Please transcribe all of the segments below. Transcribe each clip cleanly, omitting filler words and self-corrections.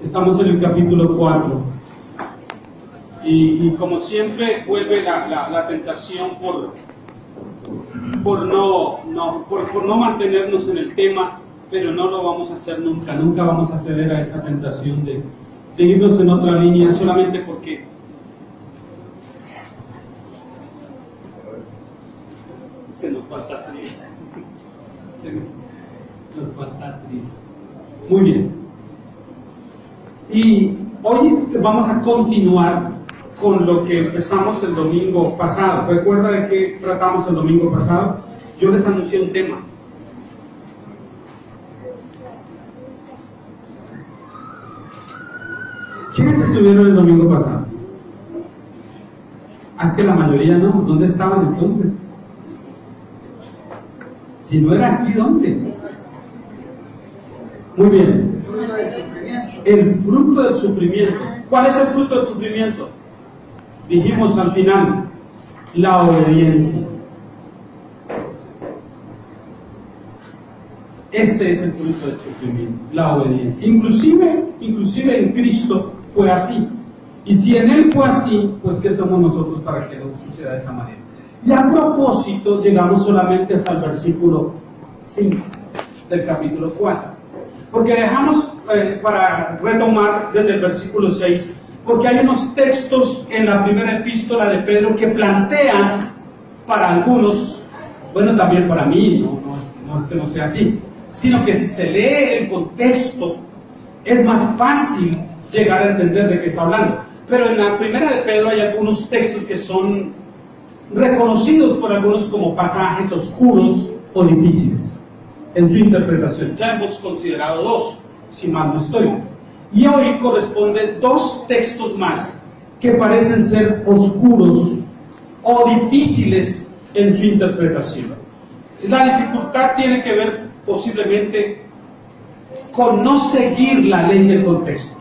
Estamos en el capítulo 4. Y como siempre vuelve la tentación por no mantenernos en el tema, pero no lo vamos a hacer nunca. Nunca vamos a ceder a esa tentación de irnos en otra línea solamente porque nos falta trigo. Nos falta trigo. Muy bien. Y hoy vamos a continuar con lo que empezamos el domingo pasado. ¿Recuerda de qué tratamos el domingo pasado? Yo les anuncié un tema. ¿Quiénes estuvieron el domingo pasado? Es que la mayoría no. ¿Dónde estaban entonces? Si no era aquí, ¿dónde? Muy bien. El fruto del sufrimiento. ¿Cuál es el fruto del sufrimiento? Dijimos al final, la obediencia. Ese es el fruto del sufrimiento, la obediencia. Inclusive en Cristo fue así. Y si en Él fue así, pues ¿qué somos nosotros para que no suceda de esa manera? Y a propósito, llegamos solamente hasta el versículo 5 del capítulo 4. Porque dejamos para retomar desde el versículo 6, porque hay unos textos en la primera epístola de Pedro que plantean para algunos, bueno, también para mí, no es que no sea así, sino que si se lee el contexto, es más fácil llegar a entender de qué está hablando. Pero en la primera de Pedro hay algunos textos que son reconocidos por algunos como pasajes oscuros o difíciles en su interpretación. Ya hemos considerado dos, si mal no estoy. Y hoy corresponden dos textos más que parecen ser oscuros o difíciles en su interpretación. La dificultad tiene que ver posiblemente con no seguir la ley del contexto.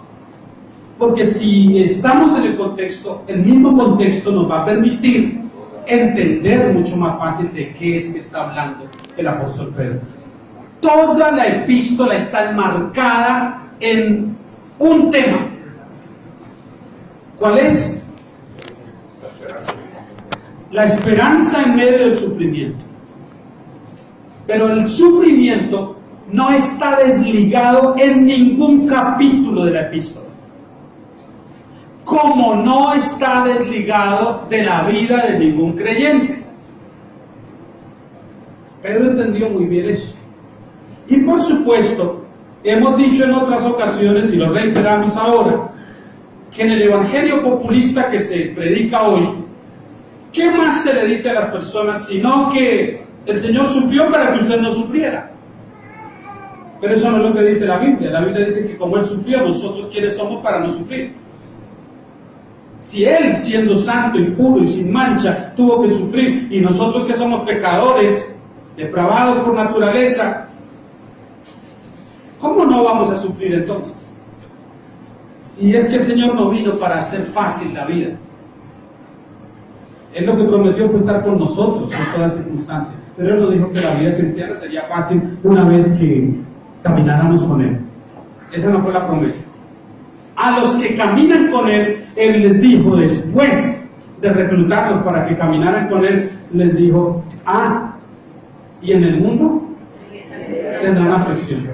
Porque si estamos en el contexto, el mismo contexto nos va a permitir entender mucho más fácil de qué es que está hablando el apóstol Pedro. Toda la epístola está enmarcada en un tema. ¿Cuál es? La esperanza en medio del sufrimiento. Pero el sufrimiento no está desligado en ningún capítulo de la epístola, como no está desligado de la vida de ningún creyente. Pedro entendió muy bien eso. Y por supuesto, hemos dicho en otras ocasiones, y lo reiteramos ahora, que en el evangelio populista que se predica hoy, ¿qué más se le dice a las personas sino que el Señor sufrió para que usted no sufriera? Pero eso no es lo que dice la Biblia. La Biblia dice que como Él sufrió, nosotros ¿quiénes somos para no sufrir? Si Él, siendo santo y puro y sin mancha, tuvo que sufrir, y nosotros que somos pecadores, depravados por naturaleza, ¿cómo no vamos a sufrir entonces? Y es que el Señor no vino para hacer fácil la vida. Él lo que prometió fue estar con nosotros en todas circunstancias. Pero Él nos dijo que la vida cristiana sería fácil una vez que camináramos con Él. Esa no fue la promesa. A los que caminan con Él, Él les dijo, después de reclutarlos para que caminaran con Él, les dijo, y en el mundo tendrán aflicción.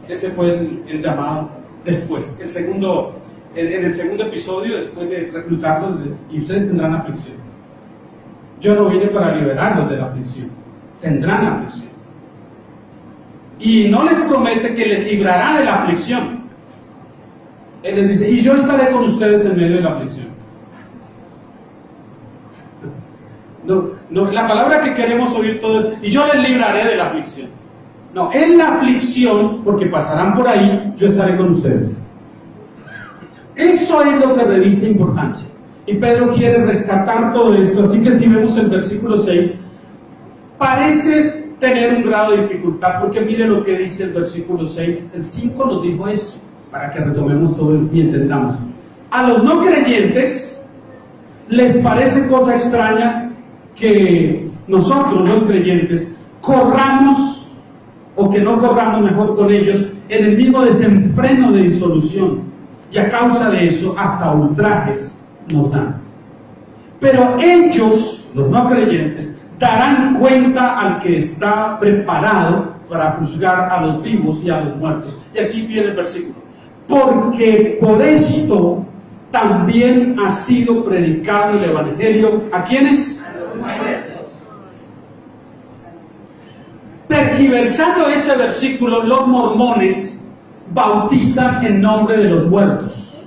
Ese fue el llamado después. En el segundo episodio, después de reclutarlos, y ustedes tendrán aflicción. Yo no vine para liberarlos de la aflicción. Tendrán aflicción. Y no les promete que les librará de la aflicción. Él les dice, y yo estaré con ustedes en medio de la aflicción. No, la palabra que queremos oír todos es, y yo les libraré de la aflicción. No, en la aflicción, porque pasarán por ahí, yo estaré con ustedes. Eso es lo que reviste importancia. Y Pedro quiere rescatar todo esto. Así que si vemos el versículo 6, parece tener un grado de dificultad, porque mire lo que dice el versículo 6. El 5 nos dijo esto, para que retomemos todo y entendamos. A los no creyentes les parece cosa extraña que nosotros, los creyentes, corramos o que no corramos mejor con ellos en el mismo desenfreno de disolución, y a causa de eso hasta ultrajes nos dan. Pero ellos, los no creyentes, darán cuenta al que está preparado para juzgar a los vivos y a los muertos. Y aquí viene el versículo: porque por esto también ha sido predicado el Evangelio. ¿A quiénes? A los muertos. Tergiversando este versículo, los mormones bautizan en nombre de los muertos.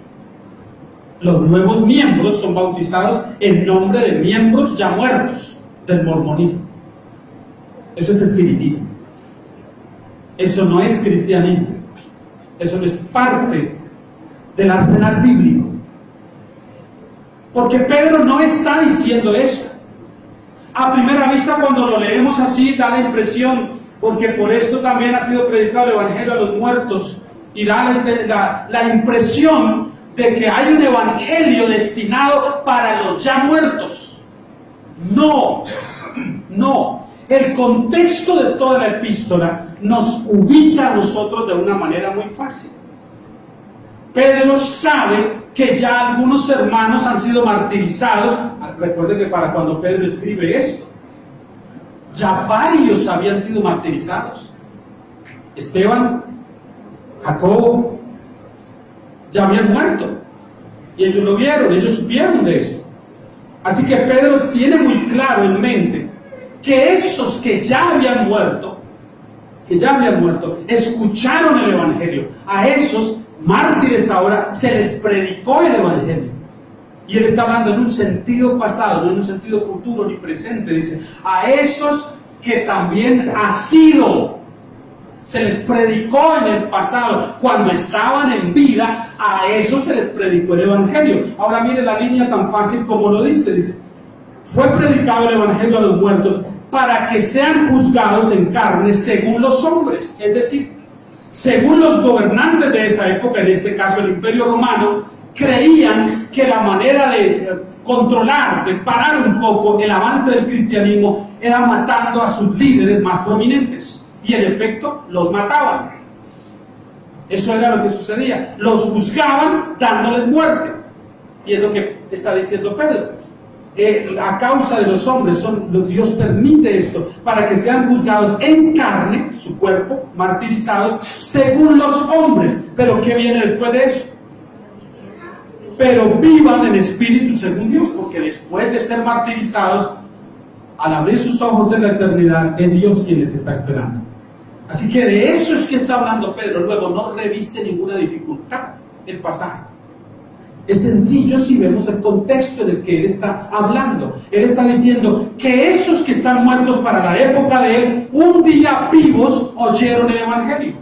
Los nuevos miembros son bautizados en nombre de miembros ya muertos del mormonismo. Eso es espiritismo. Eso no es cristianismo. Eso no es parte del arsenal bíblico. Porque Pedro no está diciendo eso. A primera vista, cuando lo leemos así, da la impresión, porque por esto también ha sido predicado el Evangelio a los muertos, y da la impresión de que hay un Evangelio destinado para los ya muertos. No, no. El contexto de toda la epístola nos ubica a nosotros de una manera muy fácil. Pedro sabe que ya algunos hermanos han sido martirizados. Recuerden que para cuando Pedro escribe esto, ya varios habían sido martirizados. Esteban, Jacobo, ya habían muerto. Y ellos lo vieron, ellos supieron de eso. Así que Pedro tiene muy claro en mente que esos que ya habían muerto, escucharon el Evangelio. A esos mártires ahora se les predicó el Evangelio. Y él está hablando en un sentido pasado, no en un sentido futuro ni presente. Dice, a esos que también se les predicó en el pasado, cuando estaban en vida, a esos se les predicó el Evangelio. Ahora mire la línea tan fácil como lo dice, fue predicado el Evangelio a los muertos para que sean juzgados en carne según los hombres, es decir, según los gobernantes de esa época, en este caso el Imperio Romano, creían que la manera de controlar, de parar un poco el avance del cristianismo era matando a sus líderes más prominentes, y en efecto los mataban. Eso era lo que sucedía, los juzgaban dándoles muerte, y es lo que está diciendo Pedro. A causa de los hombres, Dios permite esto para que sean juzgados en carne, su cuerpo, martirizados, según los hombres. Pero ¿qué viene después de eso? Pero vivan en espíritu según Dios, porque después de ser martirizados, al abrir sus ojos en la eternidad, es Dios quien les está esperando. Así que de eso es que está hablando Pedro. Luego no reviste ninguna dificultad el pasaje. Es sencillo si vemos el contexto en el que él está hablando. Él está diciendo que esos que están muertos para la época de él, un día vivos oyeron el Evangelio.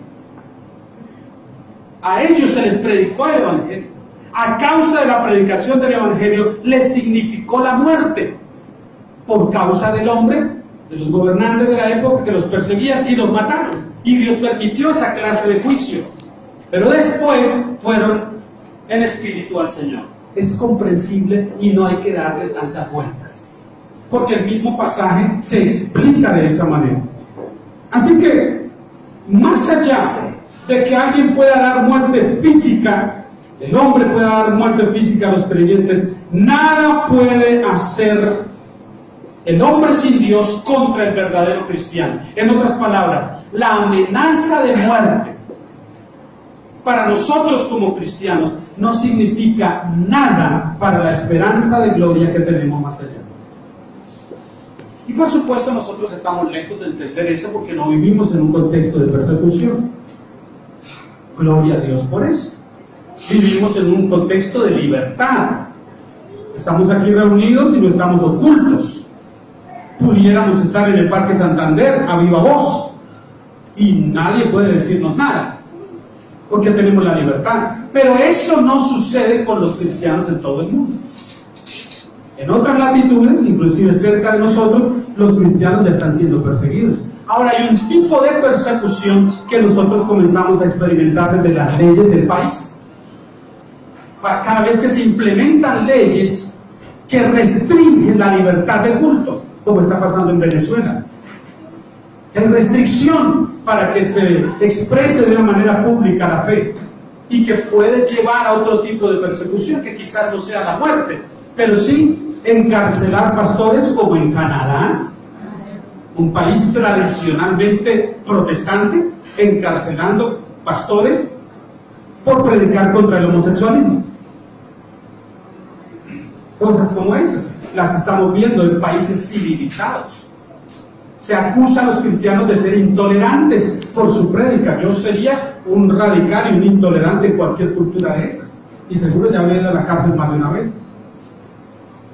A ellos se les predicó el Evangelio. A causa de la predicación del Evangelio, les significó la muerte. Por causa del hombre, de los gobernantes de la época que los perseguían y los mataron. Y Dios permitió esa clase de juicio. Pero después fueron en espíritu al Señor. Es comprensible y no hay que darle tantas vueltas, porque el mismo pasaje se explica de esa manera. Así que, más allá de que alguien pueda dar muerte física, el hombre pueda dar muerte física a los creyentes, nada puede hacer el hombre sin Dios contra el verdadero cristiano. En otras palabras, la amenaza de muerte para nosotros como cristianos no significa nada para la esperanza de gloria que tenemos más allá. Y por supuesto nosotros estamos lejos de entender eso porque no vivimos en un contexto de persecución. Gloria a Dios por eso. Vivimos en un contexto de libertad. Estamos aquí reunidos y no estamos ocultos. Pudiéramos estar en el Parque Santander a viva voz y nadie puede decirnos nada, porque tenemos la libertad. Pero eso no sucede con los cristianos en todo el mundo. En otras latitudes, inclusive cerca de nosotros, los cristianos ya están siendo perseguidos. Ahora hay un tipo de persecución que nosotros comenzamos a experimentar desde las leyes del país. Cada vez que se implementan leyes que restringen la libertad de culto, como está pasando en Venezuela. hay restricción para que se exprese de una manera pública la fe, y que puede llevar a otro tipo de persecución, que quizás no sea la muerte, pero sí encarcelar pastores, como en Canadá, un país tradicionalmente protestante, encarcelando pastores por predicar contra el homosexualismo. Cosas como esas las estamos viendo en países civilizados. Se acusa a los cristianos de ser intolerantes por su prédica. Yo sería un radical y un intolerante en cualquier cultura de esas, y seguro ya habría ido a la cárcel más de una vez.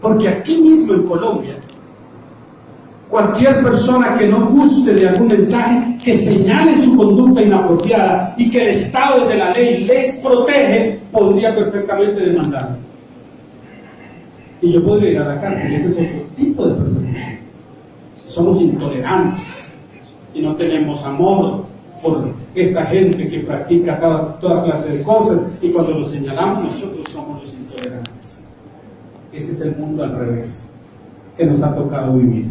Porque aquí mismo en Colombia, cualquier persona que no guste de algún mensaje, que señale su conducta inapropiada y que el Estado desde la ley les protege, podría perfectamente demandarlo. Y yo podría ir a la cárcel. Ese es otro tipo de persecución. Somos intolerantes y no tenemos amor por esta gente que practica toda clase de cosas, y cuando lo señalamos nosotros somos los intolerantes. Ese es el mundo al revés que nos ha tocado vivir.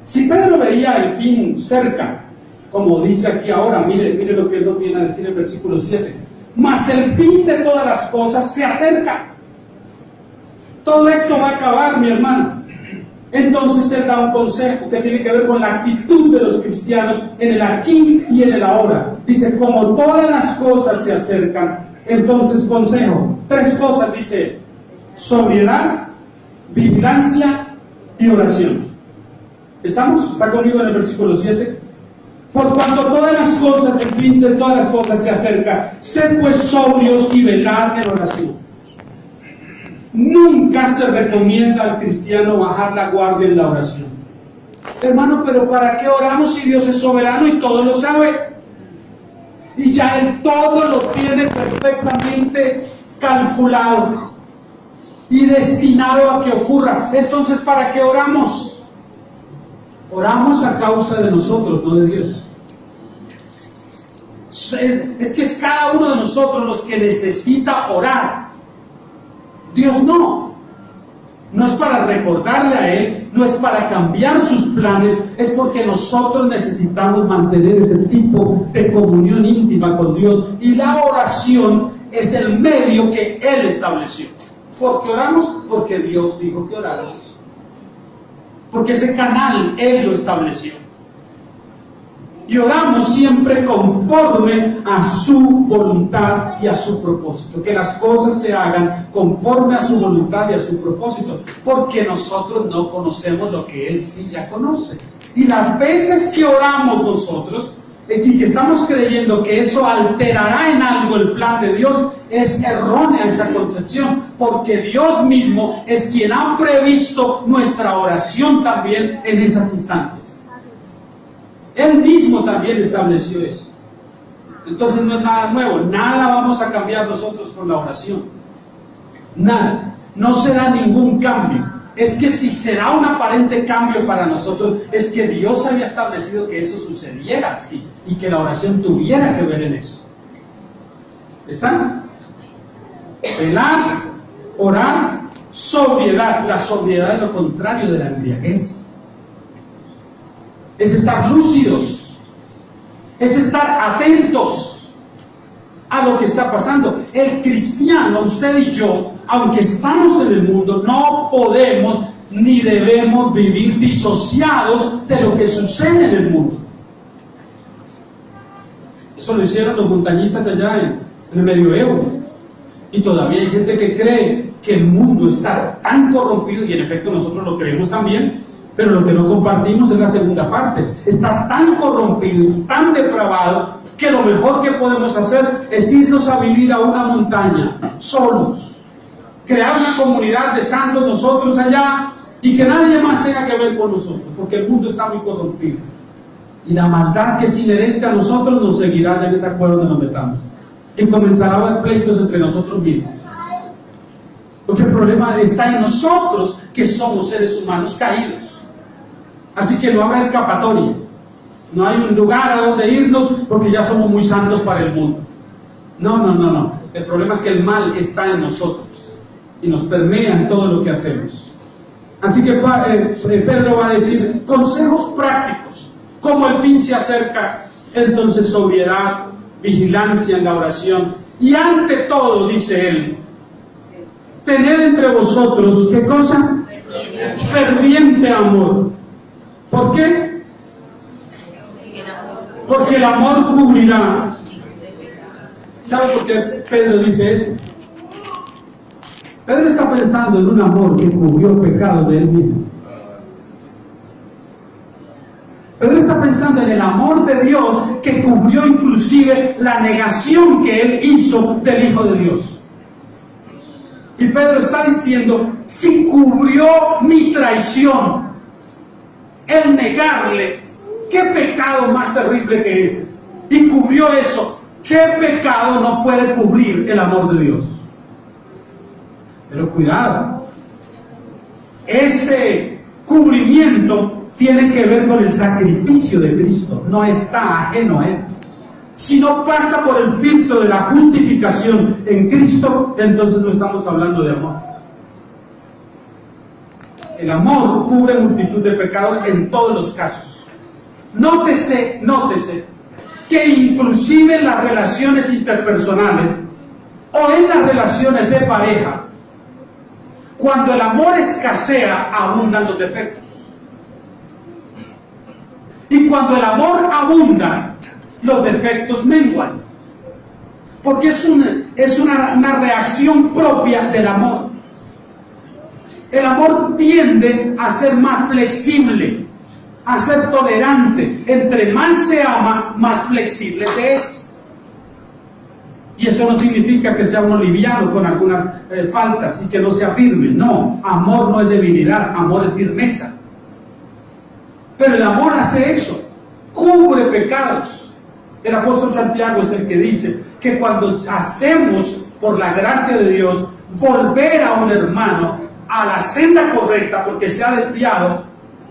Si Pedro veía el fin cerca, como dice aquí ahora, mire lo que él nos viene a decir en el versículo 7, mas el fin de todas las cosas se acerca. Todo esto va a acabar, mi hermano. Entonces él da un consejo que tiene que ver con la actitud de los cristianos en el aquí y en el ahora. Dice, como todas las cosas se acercan, entonces consejo, 3 cosas, dice: sobriedad, vigilancia y oración. ¿Estamos? ¿Está conmigo en el versículo 7? Por cuanto todas las cosas, el fin de todas las cosas se acerca, sed pues sobrios y velad en oración. Nunca se recomienda al cristiano bajar la guardia en la oración. Hermano, pero ¿para qué oramos si Dios es soberano y todo lo sabe? Y ya Él todo lo tiene perfectamente calculado y destinado a que ocurra. Entonces, ¿para qué oramos? Oramos a causa de nosotros, no de Dios. Es que es cada uno de nosotros los que necesita orar. Dios no. No es para recordarle a Él, no es para cambiar sus planes, es porque nosotros necesitamos mantener ese tipo de comunión íntima con Dios, y la oración es el medio que Él estableció. ¿Por qué oramos? Porque Dios dijo que oráramos. Porque ese canal Él lo estableció. Y oramos siempre conforme a su voluntad y a su propósito. Que las cosas se hagan conforme a su voluntad y a su propósito. Porque nosotros no conocemos lo que Él sí ya conoce. Y las veces que oramos nosotros, y que estamos creyendo que eso alterará en algo el plan de Dios, es errónea esa concepción. Porque Dios mismo es quien ha previsto nuestra oración también en esas instancias. Él mismo también estableció eso. Entonces no es nada nuevo. Nada vamos a cambiar nosotros con la oración. Nada. No se da ningún cambio. Es que si se da un aparente cambio para nosotros, es que Dios había establecido que eso sucediera así, y que la oración tuviera que ver en eso. ¿Están? Velar, orar, sobriedad. La sobriedad es lo contrario de la embriaguez. Es estar lúcidos, es estar atentos a lo que está pasando. El cristiano, usted y yo, aunque estamos en el mundo, no podemos ni debemos vivir disociados de lo que sucede en el mundo. Eso lo hicieron los montañistas allá en el medioevo, y todavía hay gente que cree que el mundo está tan corrompido, y en efecto nosotros lo creemos también. Pero lo que no compartimos es la segunda parte. Está tan corrompido, tan depravado, que lo mejor que podemos hacer es irnos a vivir a una montaña, solos. Crear una comunidad de santos nosotros allá, y que nadie más tenga que ver con nosotros, porque el mundo está muy corrompido. Y la maldad que es inherente a nosotros nos seguirá ya en esa cueva donde nos metamos. Y comenzará a haber pleitos entre nosotros mismos. Porque el problema está en nosotros, que somos seres humanos caídos. Así que no habrá escapatoria. No hay un lugar a donde irnos porque ya somos muy santos para el mundo. No. El problema es que el mal está en nosotros y nos permea en todo lo que hacemos. Así que Pedro va a decir consejos prácticos. como el fin se acerca, entonces sobriedad, vigilancia en la oración. Y ante todo, dice él, tened entre vosotros, ¿qué cosa? Ferviente amor. ¿Por qué? Porque el amor cubrirá. ¿Sabe por qué Pedro dice eso? Pedro está pensando en un amor que cubrió pecados de él mismo. Pedro está pensando en el amor de Dios que cubrió inclusive la negación que él hizo del Hijo de Dios. Y Pedro está diciendo, si cubrió mi traición, el negarle, ¿qué pecado más terrible que ese? Y cubrió eso, ¿qué pecado no puede cubrir el amor de Dios? Pero cuidado, ese cubrimiento tiene que ver con el sacrificio de Cristo, no está ajeno a él. Si no pasa por el filtro de la justificación en Cristo, entonces no estamos hablando de amor. El amor cubre multitud de pecados en todos los casos. Nótese que inclusive en las relaciones interpersonales o en las relaciones de pareja, cuando el amor escasea, abundan los defectos. Y cuando el amor abunda, los defectos menguan, porque es una reacción propia del amor. El amor tiende a ser más flexible, a ser tolerante. Entre más se ama, más flexible se es. Y eso no significa que sea uno liviano con algunas faltas y que no sea firme. No, amor no es debilidad, amor es firmeza. Pero el amor hace eso, cubre pecados. El apóstol Santiago es el que dice que cuando hacemos, por la gracia de Dios, volver a un hermano a la senda correcta porque se ha desviado,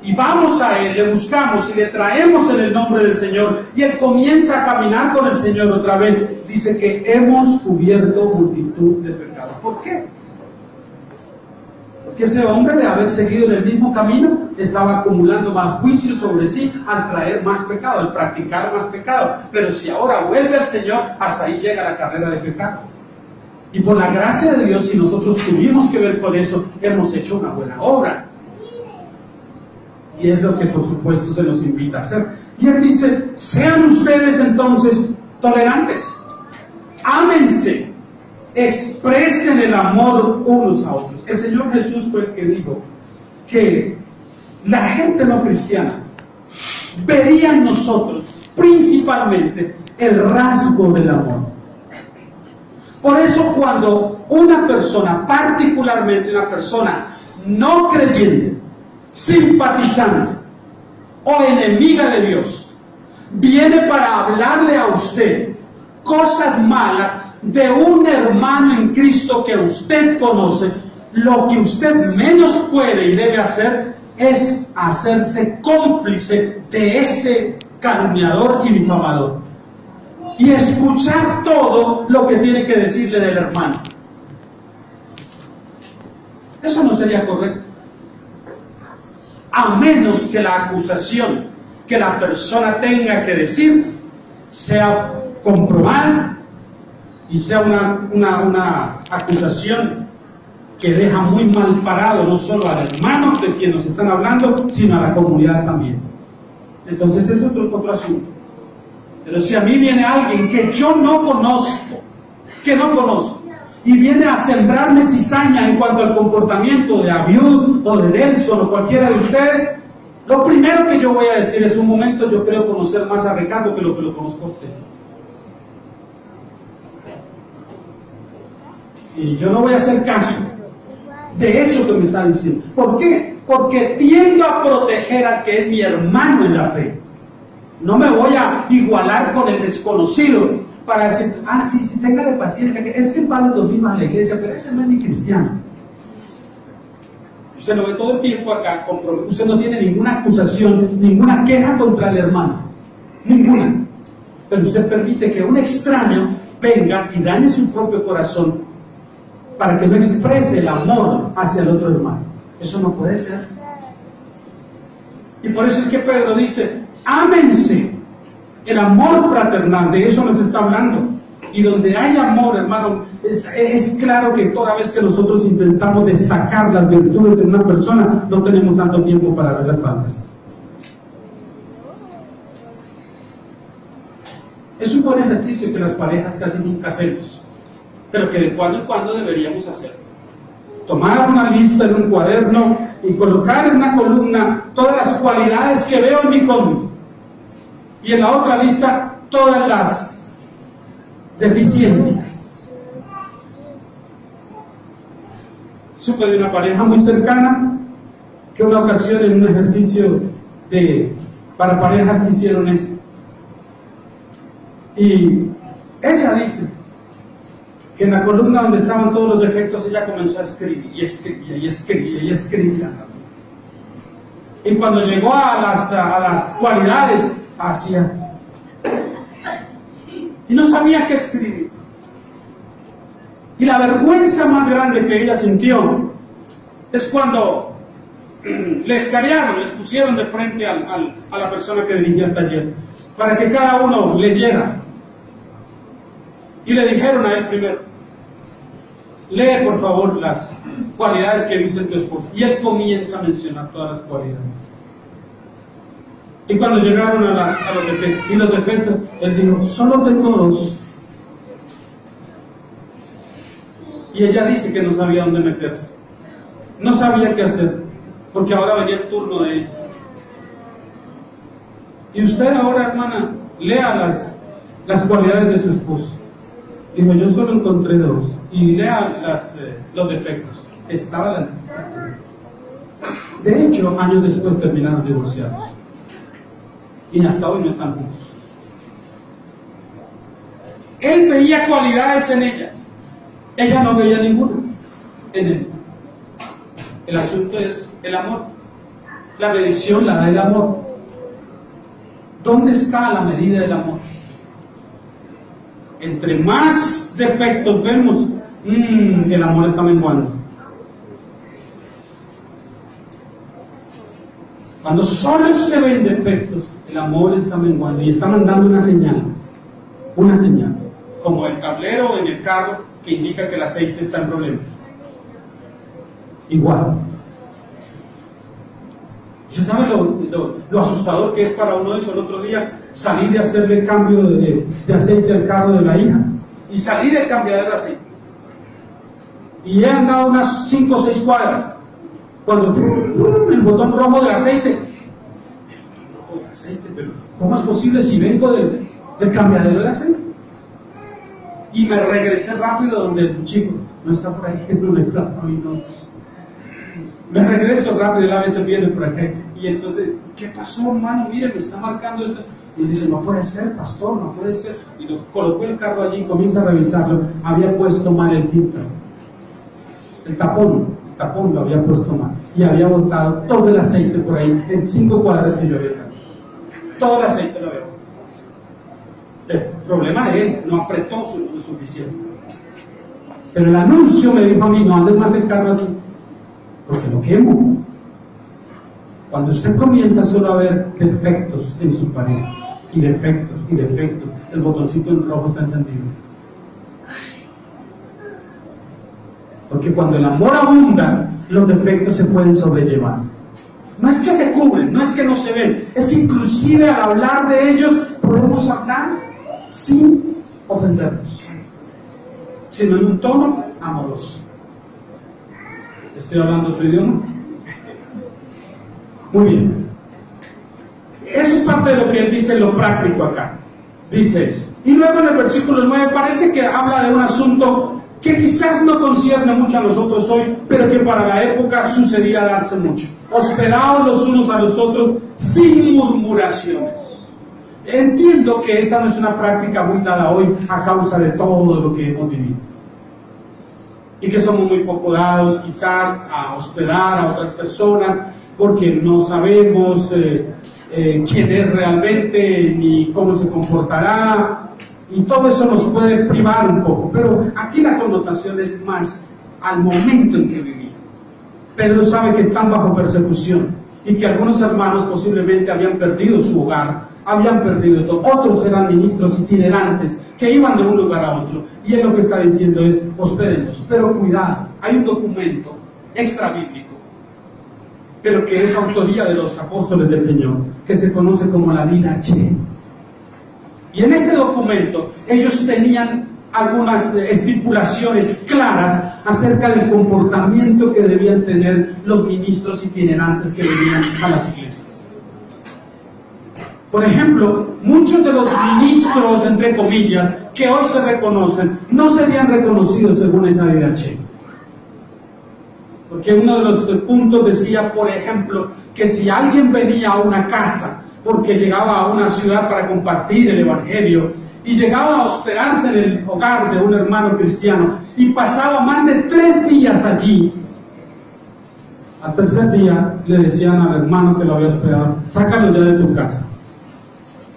y vamos a él, le buscamos y le traemos en el nombre del Señor, y él comienza a caminar con el Señor otra vez, dice que hemos cubierto multitud de pecados. ¿Por qué? Porque ese hombre, de haber seguido en el mismo camino, estaba acumulando más juicio sobre sí al traer más pecado, al practicar más pecado. Pero si ahora vuelve al Señor, hasta ahí llega la carrera de pecado. Y por la gracia de Dios, si nosotros tuvimos que ver con eso, hemos hecho una buena obra. Y es lo que por supuesto se nos invita a hacer. Y él dice, sean ustedes entonces tolerantes, ámense, expresen el amor unos a otros. El Señor Jesús fue el que dijo que la gente no cristiana vería en nosotros principalmente el rasgo del amor. Por eso cuando una persona, particularmente una persona no creyente, simpatizante o enemiga de Dios, viene para hablarle a usted cosas malas de un hermano en Cristo que usted conoce, lo que usted menos puede y debe hacer es hacerse cómplice de ese calumniador y difamador y escuchar todo lo que tiene que decirle del hermano. Eso no sería correcto, a menos que la acusación que la persona tenga que decir sea comprobada y sea una acusación que deja muy mal parado no solo al hermano de quien nos están hablando, sino a la comunidad también. Entonces es otro asunto. Pero si a mí viene alguien que yo no conozco, y viene a sembrarme cizaña en cuanto al comportamiento de Abiud o de Nelson o cualquiera de ustedes, lo primero que yo voy a decir es: un momento, yo creo conocer más a Ricardo que lo conozco a usted. Y yo no voy a hacer caso de eso que me está diciendo. ¿Por qué? Porque tiendo a proteger al que es mi hermano en la fe. No me voy a igualar con el desconocido para decir: ah, sí, téngale paciencia, es que Pablo lo mismo a la iglesia, pero ese no es ni cristiano. Usted lo ve todo el tiempo acá, usted no tiene ninguna acusación, ninguna queja contra el hermano, ninguna. Pero usted permite que un extraño venga y dañe su propio corazón para que no exprese el amor hacia el otro hermano. Eso no puede ser. Y por eso es que Pedro dice: ámense. El amor fraternal, de eso nos está hablando. Y donde hay amor, hermano, es claro que toda vez que nosotros intentamos destacar las virtudes de una persona, no tenemos tanto tiempo para ver las faltas. Es un buen ejercicio que las parejas casi nunca hacemos, pero que de cuando en cuando deberíamos hacer. Tomar una lista en un cuaderno y colocar en una columna todas las cualidades que veo en mi cónyuge, y en la otra lista todas las deficiencias. Supe de una pareja muy cercana que una ocasión en un ejercicio para parejas hicieron eso, y ella dice que en la columna donde estaban todos los defectos ella comenzó a escribir y escribía y escribía y escribía, y cuando llegó a las cualidades hacía, y no sabía qué escribir. Y la vergüenza más grande que ella sintió es cuando les pusieron de frente a la persona que dirigía el taller, para que cada uno leyera. Y le dijeron a él primero: lee por favor las cualidades que dice tu esposa. Y él comienza a mencionar todas las cualidades. Y cuando llegaron a los defectos, él dijo: solo tengo 2. Y ella dice que no sabía dónde meterse, no sabía qué hacer, porque ahora venía el turno de ella. Y usted ahora, hermana, lea las cualidades de su esposo. Dijo: yo solo encontré 2. Y lea los defectos. Estaba la lista. De hecho, años después terminaron divorciados. Y hasta hoy no están juntos. Él veía cualidades en ella, ella no veía ninguna en él. El asunto es el amor. La medición la da el amor. ¿Dónde está la medida del amor? Entre más defectos vemos, el amor está menguando. Cuando solo se ven defectos, el amor está menguando y está mandando una señal, como el tablero en el carro que indica que el aceite está en problemas. Igual. ¿Usted sabe lo asustador que es para uno eso? El otro día salí de hacerle cambio de aceite al carro de la hija, y salí de cambiar el aceite, y he andado unas 5 o 6 cuadras cuando el botón rojo del aceite. Pero ¿cómo es posible si vengo del cambiadero de aceite? Y me regresé rápido donde el chico no está por ahí, no está por ahí, no. Me regreso rápido, la vez viene por acá, y entonces, ¿qué pasó, hermano? Mire, me está marcando esto. Y él dice: no puede ser, pastor, no puede ser. Y colocó el carro allí y comienza a revisarlo. Había puesto mal el filtro, el tapón lo había puesto mal, y había botado todo el aceite por ahí en 5 cuadras que yo había sacado. Todo el aceite lo había botado. El problema de él, no apretó lo suficiente. Pero el anuncio me dijo a mí: no andes más el carro así, porque lo quemo. Cuando usted comienza solo a ver defectos en su pareja, y defectos, el botoncito en rojo está encendido. Porque cuando el amor abunda, los defectos se pueden sobrellevar. No es que se cubren, no es que no se ven, es que inclusive al hablar de ellos podemos hablar sin ofendernos, sino en un tono amoroso. ¿Estoy hablando otro idioma? Muy bien. Eso es parte de lo que él dice en lo práctico acá. Dice eso. Y luego en el versículo 9 parece que habla de un asunto que quizás no concierne mucho a nosotros hoy, pero que para la época sucedía darse mucho. Hospedaos los unos a los otros sin murmuraciones. Entiendo que esta no es una práctica muy dada hoy a causa de todo lo que hemos vivido, y que somos muy poco dados quizás a hospedar a otras personas porque no sabemos quién es realmente ni cómo se comportará, y todo eso nos puede privar un poco. Pero aquí la connotación es más al momento en que vivía. Pedro sabe que están bajo persecución, y que algunos hermanos posiblemente habían perdido su hogar, habían perdido todo. Otros eran ministros itinerantes que iban de un lugar a otro. Y él lo que está diciendo es, hospédenlos, pero cuidado, hay un documento extra bíblico, pero que es autoría de los apóstoles del Señor, que se conoce como la Didache. Y en este documento ellos tenían algunas estipulaciones claras acerca del comportamiento que debían tener los ministros itinerantes que venían a las iglesias. Por ejemplo, muchos de los ministros, entre comillas, que hoy se reconocen, no serían reconocidos según esa Didache. Porque uno de los puntos decía, por ejemplo, que si alguien venía a una casa porque llegaba a una ciudad para compartir el evangelio y llegaba a hospedarse en el hogar de un hermano cristiano y pasaba más de 3 días allí, al tercer día le decían al hermano que lo había hospedado, sácalo ya de tu casa,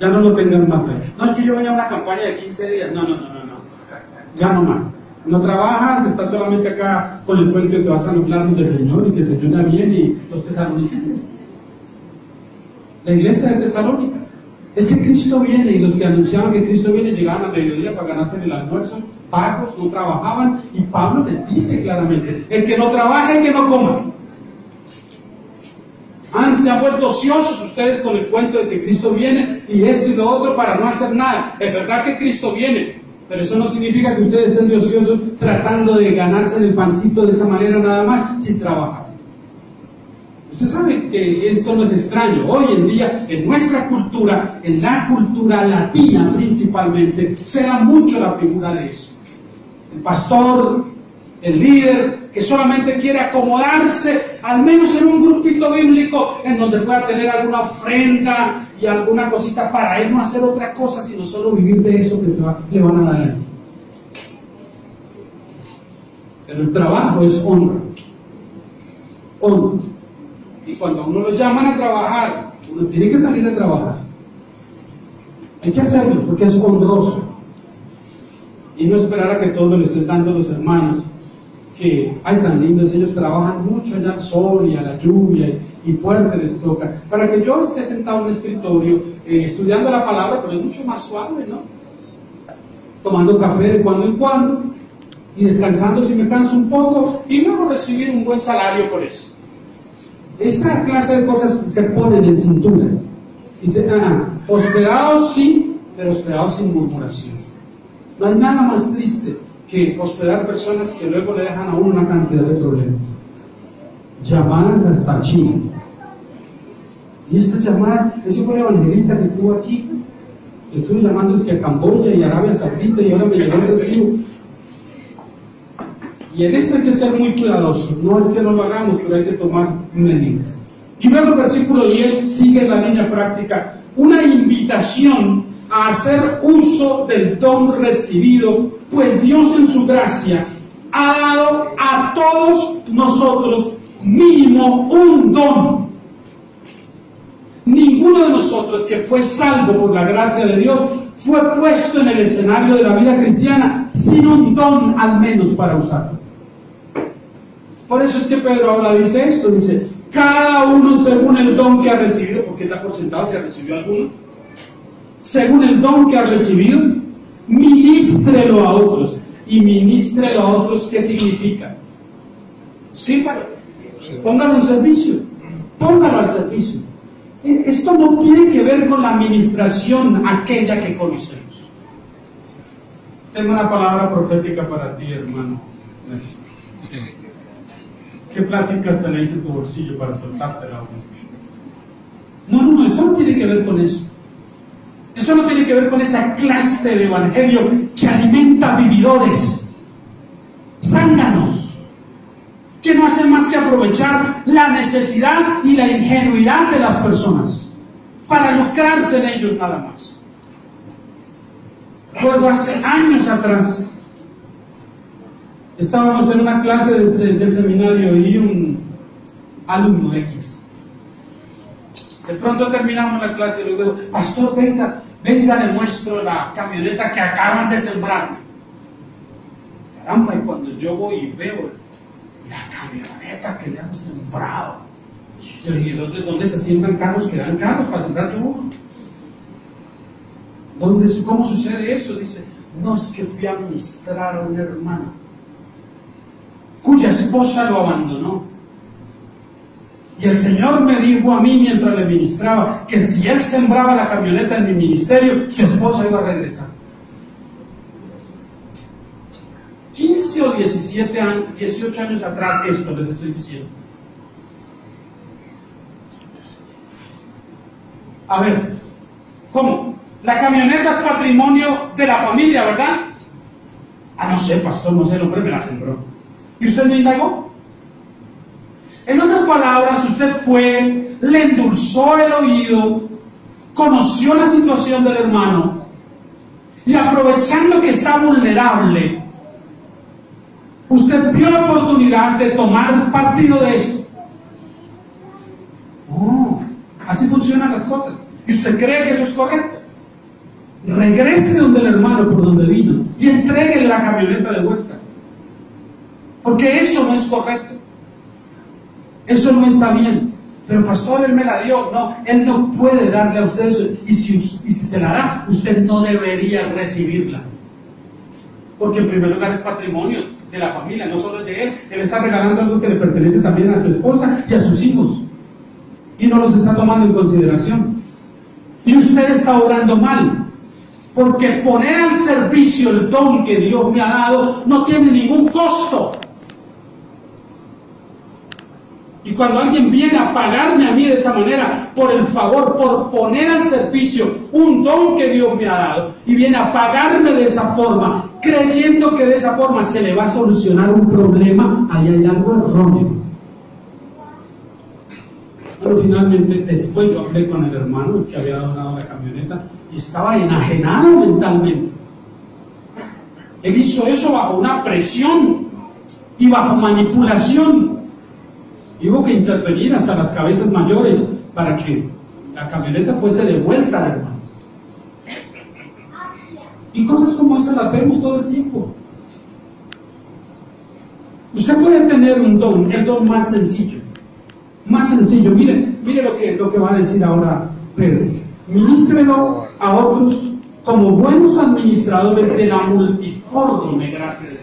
ya no lo tengas más ahí. No, es que yo venía a una campaña de 15 días, no, ya no más. No trabajas, estás solamente acá con el cuento que vas a hablarnos del Señor y que el Señor ya viene, y los tesalonicenses, la iglesia de Tesalónica. Es que Cristo viene, y los que anunciaban que Cristo viene llegaban a mediodía para ganarse el almuerzo, pagos, no trabajaban, y Pablo les dice claramente, el que no trabaje, que no coma. Se han vuelto ociosos ustedes con el cuento de que Cristo viene y esto y lo otro para no hacer nada. Es verdad que Cristo viene, pero eso no significa que ustedes estén de ociosos tratando de ganarse el pancito de esa manera nada más, sin trabajar. Usted sabe que esto no es extraño. Hoy en día, en nuestra cultura, en la cultura latina principalmente, se da mucho la figura de eso. El pastor, el líder, que solamente quiere acomodarse, al menos en un grupito bíblico, en donde pueda tener alguna ofrenda y alguna cosita para él no hacer otra cosa, sino solo vivir de eso que le van a dar a él. Pero el trabajo es honra. Honra. Y cuando a uno lo llaman a trabajar, uno tiene que salir a trabajar. Hay que hacerlo porque es honroso. Y no esperar a que todo le estén dando los hermanos, que, ay, tan lindos, ellos trabajan mucho allá al sol y a la lluvia y fuerte les toca. Para que yo esté sentado en un escritorio estudiando la palabra, pero es mucho más suave, ¿no? Tomando café de cuando en cuando y descansando si me canso un poco y luego recibir un buen salario por eso. Esta clase de cosas se ponen en cintura. Dice, hospedados sí, pero hospedados sin murmuración. No hay nada más triste que hospedar personas que luego le dejan a uno una cantidad de problemas. Llamadas hasta Chile. Y estas llamadas, eso fue la evangelista que estuvo aquí, estuvo llamando a Camboya y Arabia Saudita y ahora me llegó el recibo. Y en esto hay que ser muy cuidadosos, no es que no lo hagamos, pero hay que tomar medidas. Y luego el versículo 10 sigue la línea práctica, una invitación a hacer uso del don recibido, pues Dios en su gracia ha dado a todos nosotros mínimo un don. Ninguno de nosotros que fue salvo por la gracia de Dios fue puesto en el escenario de la vida cristiana sin un don al menos para usarlo. Por eso es que Pedro ahora dice esto, dice, cada uno según el don que ha recibido, porque está por sentado que recibió alguno, según el don que ha recibido, ministrelo a otros. Y ministrelo a otros, ¿qué significa? Sírvalo, póngalo en servicio, póngalo al servicio. Esto no tiene que ver con la administración aquella que conocemos. Tengo una palabra profética para ti, hermano. ¿Qué pláticas tenéis en tu bolsillo para soltártela? No, esto no tiene que ver con eso. Esto no tiene que ver con esa clase de evangelio que alimenta vividores, zánganos, que no hacen más que aprovechar la necesidad y la ingenuidad de las personas para lucrarse en ellos nada más. Recuerdo hace años atrás, estábamos en una clase del seminario y un alumno X. De pronto terminamos la clase y le digo, pastor, venga, le muestro la camioneta que acaban de sembrar. Caramba, y cuando yo voy y veo la camioneta que le han sembrado, Yo dije, ¿dónde se siembran carros que dan carros para sembrar yugo? ¿Cómo sucede eso? Dice, no, es que fui a ministrar a un hermano cuya esposa lo abandonó. Y el Señor me dijo a mí mientras le ministraba que si él sembraba la camioneta en mi ministerio, su esposa iba a regresar. 15 o 17 años, 18 años atrás, esto les estoy diciendo. A ver, ¿cómo? La camioneta es patrimonio de la familia, ¿verdad? Ah, no sé, pastor, no sé, el hombre me la sembró. ¿Y usted me indagó? En otras palabras, usted fue, le endulzó el oído, conoció la situación del hermano y aprovechando que está vulnerable, usted vio la oportunidad de tomar partido de esto. Oh, así funcionan las cosas. ¿Y usted cree que eso es correcto? Regrese donde el hermano por donde vino y entréguele la camioneta de vuelta. Porque eso no es correcto. Eso no está bien. Pero pastor, él me la dio. No, él no puede darle a usted eso. Y si se la da, usted no debería recibirla. Porque en primer lugar es patrimonio de la familia, no solo es de él. Él está regalando algo que le pertenece también a su esposa y a sus hijos. Y no los está tomando en consideración. Y usted está obrando mal. Porque poner al servicio el don que Dios me ha dado no tiene ningún costo. Y cuando alguien viene a pagarme a mí de esa manera, por el favor, por poner al servicio un don que Dios me ha dado, y viene a pagarme de esa forma, creyendo que de esa forma se le va a solucionar un problema, ahí hay algo erróneo. Pero finalmente, después yo hablé con el hermano que había donado la camioneta, y estaba enajenado mentalmente. Él hizo eso bajo una presión y bajo manipulación. Y hubo que intervenir hasta las cabezas mayores para que la camioneta fuese devuelta al hermano. Y cosas como esas las vemos todo el tiempo. Usted puede tener un don, el don más sencillo. Más sencillo. Mire lo que va a decir ahora Pedro. Ministrelo a otros como buenos administradores de la multiforme gracia de Dios.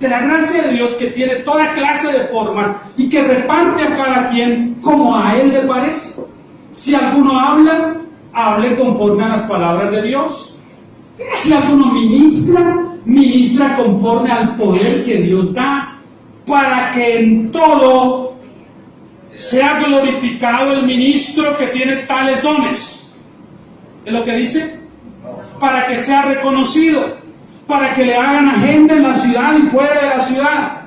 De la gracia de Dios que tiene toda clase de formas y que reparte a cada quien como a él le parece. Si alguno habla, hable conforme a las palabras de Dios. Si alguno ministra conforme al poder que Dios da, para que en todo sea glorificado el ministro que tiene tales dones. ¿Es lo que dice? Para que sea reconocido, para que le hagan agenda en la ciudad y fuera de la ciudad.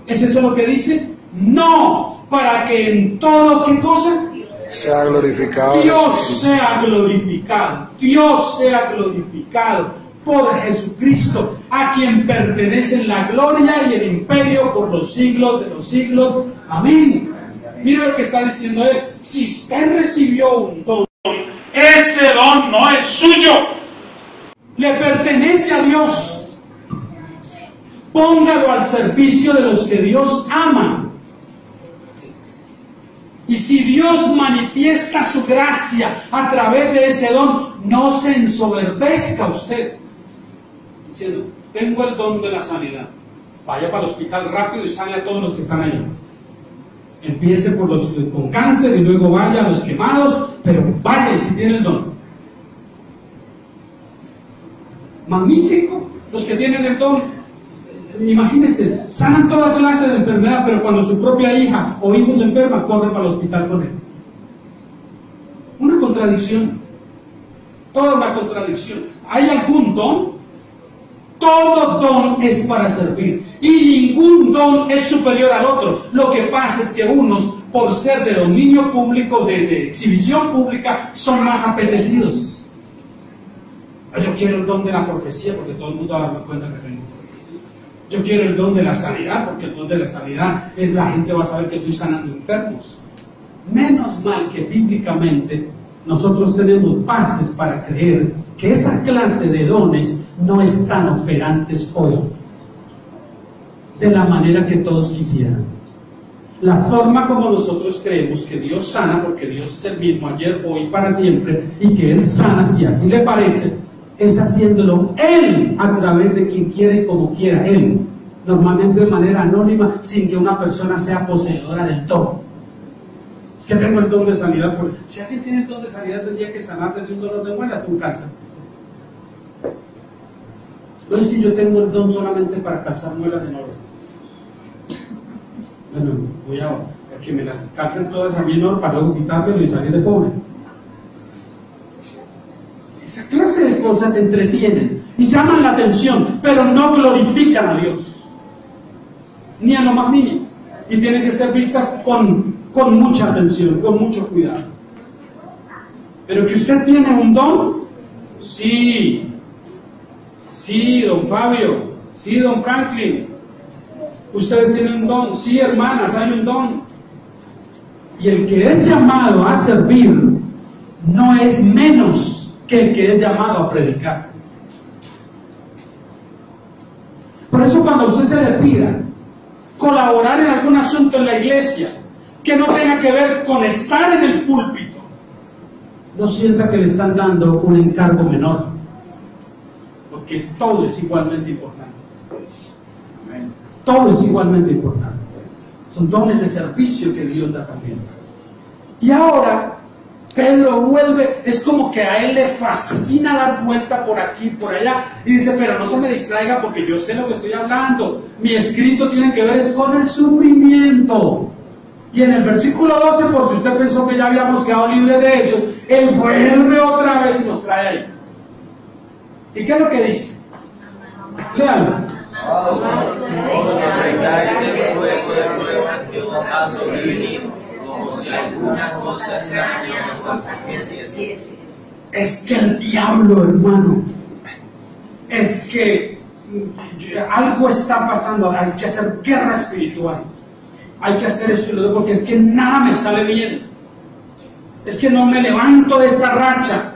¿Es eso lo que dice? No, para que en todo, ¿qué cosa? Sea glorificado. Dios sea glorificado. Dios sea glorificado por Jesucristo, a quien pertenecen la gloria y el imperio por los siglos de los siglos. Amén. Mira lo que está diciendo él. Si usted recibió un don, ese don no es suyo, le pertenece a Dios. Póngalo al servicio de los que Dios ama. Y si Dios manifiesta su gracia a través de ese don, no se ensoberbezca usted diciendo, tengo el don de la sanidad. Vaya para el hospital rápido y sane a todos los que están allá. Empiece por los con cáncer y luego vaya a los quemados, pero vaya y si tiene el don. Magnífico, los que tienen el don. Imagínense, sanan toda clase de enfermedad, pero cuando su propia hija o hijo se enferma, corren para el hospital con él. Una contradicción. Toda una contradicción. ¿Hay algún don? Todo don es para servir y ningún don es superior al otro. Lo que pasa es que unos, por ser de dominio público, de exhibición pública, son más apetecidos. Yo quiero el don de la profecía porque todo el mundo va a darme cuenta que tengo profecía. Yo quiero el don de la sanidad porque el don de la sanidad es la gente va a saber que estoy sanando enfermos. Menos mal que bíblicamente nosotros tenemos bases para creer que esa clase de dones no están operantes hoy de la manera que todos quisieran. La forma como nosotros creemos que Dios sana, porque Dios es el mismo ayer, hoy, para siempre, y que Él sana si así le parece, es haciéndolo Él a través de quien quiera y como quiera Él, normalmente de manera anónima, sin que una persona sea poseedora del todo. Es que tengo el don de sanidad. Si alguien tiene el don de sanidad, tendría que sanar desde un dolor de muelas, de un cáncer. No es que yo tengo el don solamente para calzar muelas en oro. Bueno, voy a que me las calcen todas a mí en oro para luego quitármelo y salir de pobre. Esa clase de cosas entretienen y llaman la atención, pero no glorifican a Dios, ni a lo más mínimo, y tienen que ser vistas con mucha atención, con mucho cuidado. Pero que usted tiene un don, sí, don Fabio, sí, don Franklin, ustedes tienen un don, sí, hermanas, hay un don. Y el que es llamado a servir no es menos que el que es llamado a predicar. Por eso cuando a usted se le pida colaborar en algún asunto en la iglesia que no tenga que ver con estar en el púlpito, no sienta que le están dando un encargo menor, porque todo es igualmente importante. Todo es igualmente importante. Son dones de servicio que Dios da también. Y ahora Pedro vuelve, es como que a él le fascina dar vuelta por aquí, por allá, y dice, pero no se me distraiga porque yo sé lo que estoy hablando. Mi escrito tiene que ver es con el sufrimiento. Y en el versículo 12, por si usted pensó que ya habíamos quedado libre de eso, él vuelve otra vez y nos trae ahí. ¿Y qué es lo que dice? Léanlo. Es que el diablo, hermano, es que algo está pasando, hay que hacer guerra espiritual, hay que hacer esto y lo otro, porque es que nada me sale bien, es que no me levanto de esta racha.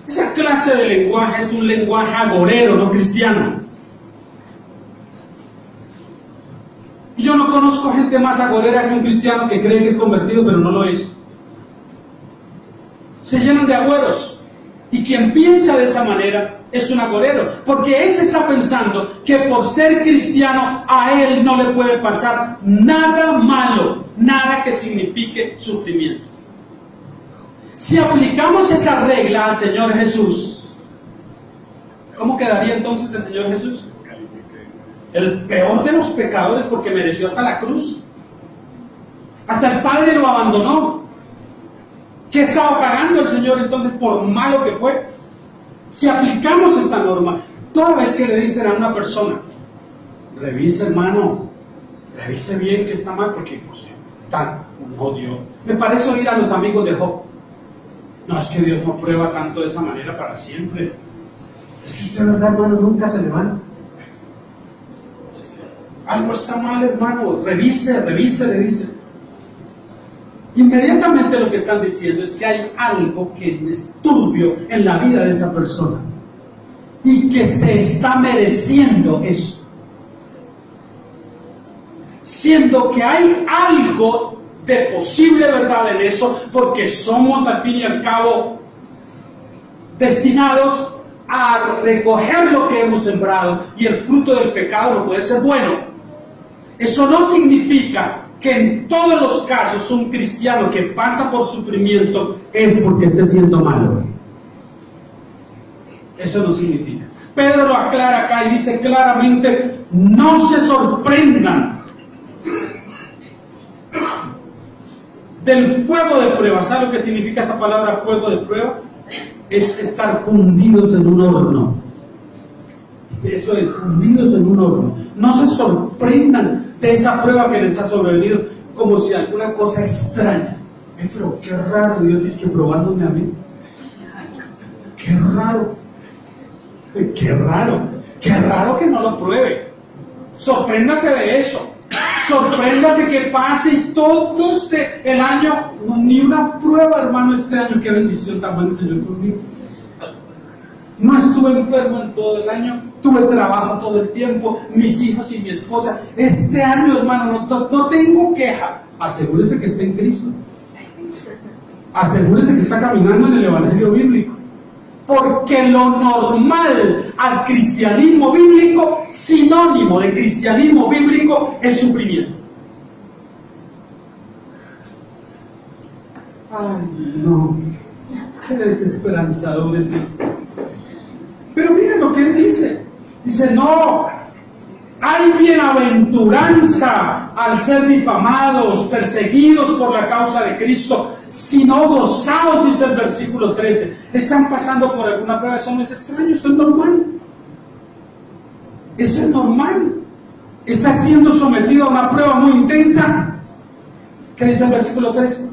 Esa clase de lenguaje es un lenguaje agorero, no cristiano. Y yo no conozco gente más agorera que un cristiano que cree que es convertido, pero no lo es. Se llenan de agüeros. Y quien piensa de esa manera es un agorero, porque ese está pensando que por ser cristiano a él no le puede pasar nada malo, nada que signifique sufrimiento. Si aplicamos esa regla al Señor Jesús, ¿cómo quedaría entonces el Señor Jesús? El peor de los pecadores, porque mereció hasta la cruz. Hasta el Padre lo abandonó. ¿Qué estaba pagando el Señor entonces por malo que fue? Si aplicamos esta norma, toda vez que le dicen a una persona, revise, hermano, revise bien que está mal, porque pues tan odio. Me parece oír a los amigos de Job. No, es que Dios no prueba tanto de esa manera para siempre. Es que usted, ¿verdad, hermano? Nunca se levanta. Algo está mal, hermano, revise, le dice. Inmediatamente lo que están diciendo es que hay algo que es turbio en la vida de esa persona y que se está mereciendo eso. Siendo que hay algo de posible verdad en eso, porque somos al fin y al cabo destinados a recoger lo que hemos sembrado, y el fruto del pecado no puede ser bueno. Eso no significa que en todos los casos un cristiano que pasa por sufrimiento es porque esté siendo malo. Eso no significa. Pedro lo aclara acá y dice claramente, no se sorprendan del fuego de prueba. ¿Sabe lo que significa esa palabra fuego de prueba? Es estar fundidos en un horno. Eso es, fundidos en un horno. No se sorprendan de esa prueba que les ha sobrevenido como si alguna cosa extraña. Pero qué raro, Dios dice que probándome a mí. Qué raro. Qué raro que no lo pruebe. Sorpréndase de eso. Sorpréndase que pase y todo el año, ni una prueba, hermano, este año. Qué bendición tan buena, Señor, conmigo. No estuve enfermo en todo el año, tuve trabajo todo el tiempo, mis hijos y mi esposa. Este año, hermano, no tengo queja. asegúrese que esté en Cristo. Asegúrese que está caminando en el Evangelio bíblico. Porque lo normal al cristianismo bíblico, sinónimo de cristianismo bíblico, es sufrimiento. Ay, no. Qué desesperanzador es esto. Pero miren lo que él dice. Dice, no, hay bienaventuranza al ser difamados, perseguidos por la causa de Cristo, sino gozados, dice el versículo 13. Están pasando por alguna prueba, eso no es extraño, eso es normal. Eso es normal. Está siendo sometido a una prueba muy intensa. ¿Qué dice el versículo 13?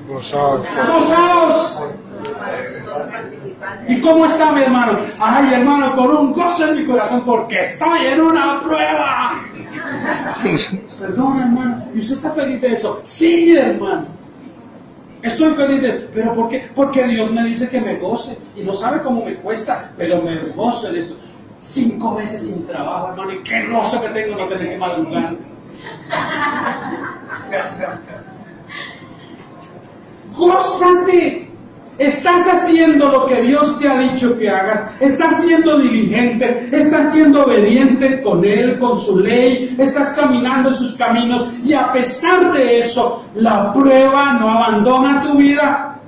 Gozaos. ¡Gozaos! ¿Y cómo está mi hermano? Ay, hermano, con un gozo en mi corazón porque estoy en una prueba. Perdón, hermano, ¿y usted está feliz de eso? Sí, hermano, estoy feliz de eso. ¿Pero por qué? Porque Dios me dice que me goce y no sabe cómo me cuesta, pero me gozo en esto. 5 meses sin trabajo, hermano, y qué gozo que tengo no tener que madrugar. Gózate. Estás haciendo lo que Dios te ha dicho que hagas. Estás siendo diligente. Estás siendo obediente con Él, con su ley. Estás caminando en sus caminos. Y a pesar de eso, la prueba no abandona tu vida.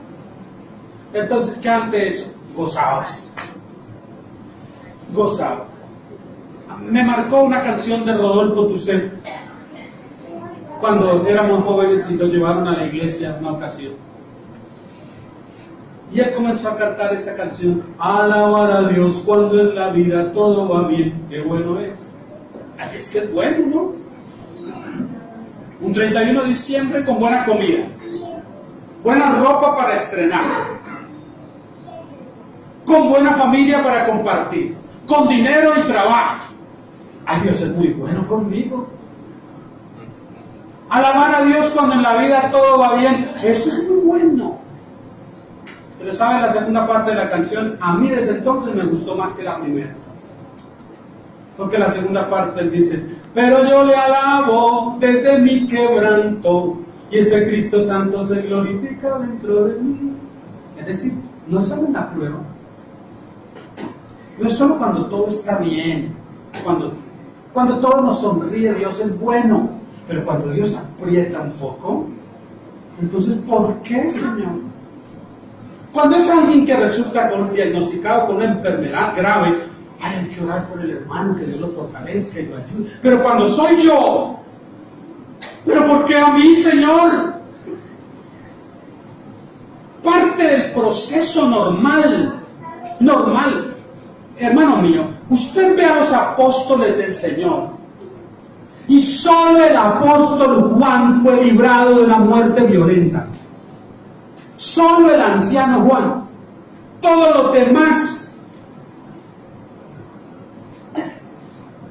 Entonces, ¿qué ante eso? Gozaos. Gozaos. Me marcó una canción de Rodolfo Tucel cuando éramos jóvenes y lo llevaron a la iglesia en una ocasión. Y él comenzó a cantar esa canción. Alabar a Dios cuando en la vida todo va bien. Qué bueno es. Ay, es que es bueno, ¿no? Un 31 de diciembre con buena comida, buena ropa para estrenar, con buena familia para compartir, con dinero y trabajo. Ay, Dios es muy bueno conmigo. Alabar a Dios cuando en la vida todo va bien. Eso es muy bueno. Pero ¿saben la segunda parte de la canción? A mí desde entonces me gustó más que la primera. Porque la segunda parte él dice, pero yo le alabo desde mi quebranto, y ese Cristo Santo se glorifica dentro de mí. Es decir, no es solo una prueba. No es solo cuando todo está bien. Cuando todo nos sonríe, Dios es bueno. Pero cuando Dios aprieta un poco, entonces, ¿por qué, Señor? Cuando es alguien que resulta diagnosticado con una enfermedad grave, hay que orar por el hermano, que Dios lo fortalezca y lo ayude. Pero cuando soy yo, ¿pero por qué a mí, Señor? Parte del proceso normal, hermano mío, usted ve a los apóstoles del Señor, y solo el apóstol Juan fue librado de la muerte violenta. Solo el anciano Juan. Todos los demás,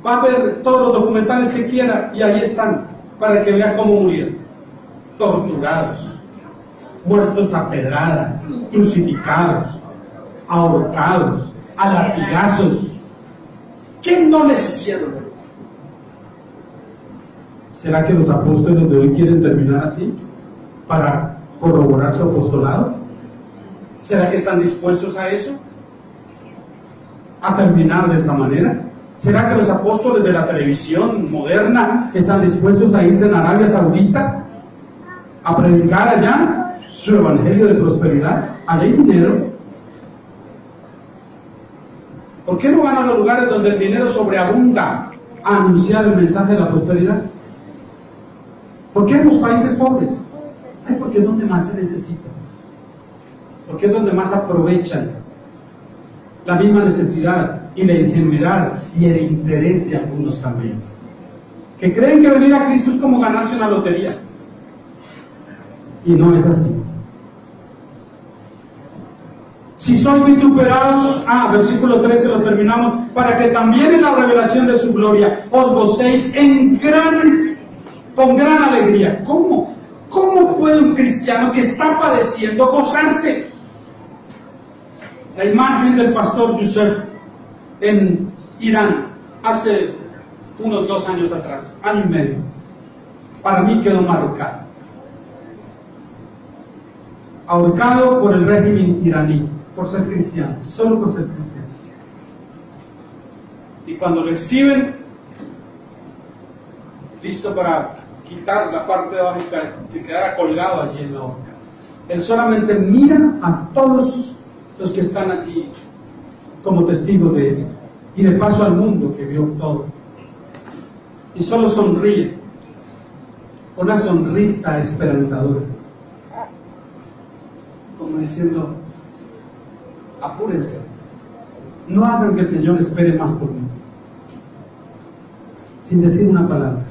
va a ver todos los documentales que quiera y ahí están, para que vea cómo murieron. Torturados, muertos a pedradas, crucificados, ahorcados, a latigazos. ¿Qué no les hicieron? ¿Será que los apóstoles de hoy quieren terminar así? ¿Para corroborar su apostolado? ¿Será que están dispuestos a eso? ¿A terminar de esa manera? ¿Será que los apóstoles de la televisión moderna están dispuestos a irse en Arabia Saudita a predicar allá su evangelio de prosperidad? Allá hay dinero. ¿Por qué no van a los lugares donde el dinero sobreabunda a anunciar el mensaje de la prosperidad? ¿Por qué en los países pobres? Ay, porque es donde más se necesita. Porque es donde más aprovechan la misma necesidad y la ingenuidad y el interés de algunos también, que creen que venir a Cristo es como ganarse una lotería, y no es así. Si sois vituperados, versículo 13 lo terminamos, para que también en la revelación de su gloria os gocéis con gran alegría. ¿Cómo? ¿Cómo puede un cristiano que está padeciendo gozarse? La imagen del pastor Yusef en Irán hace unos 2 años atrás, año y medio. para mí quedó marcado. Ahorcado por el régimen iraní, por ser cristiano, solo por ser cristiano. Y cuando lo exhiben, listo para quitar la parte de abajo que quedara colgado allí en la horca. Él solamente mira a todos los que están allí como testigos de esto, y de paso al mundo que vio todo, y solo sonríe, con una sonrisa esperanzadora, como diciendo: apúrense, no hagan que el Señor espere más por mí, sin decir una palabra.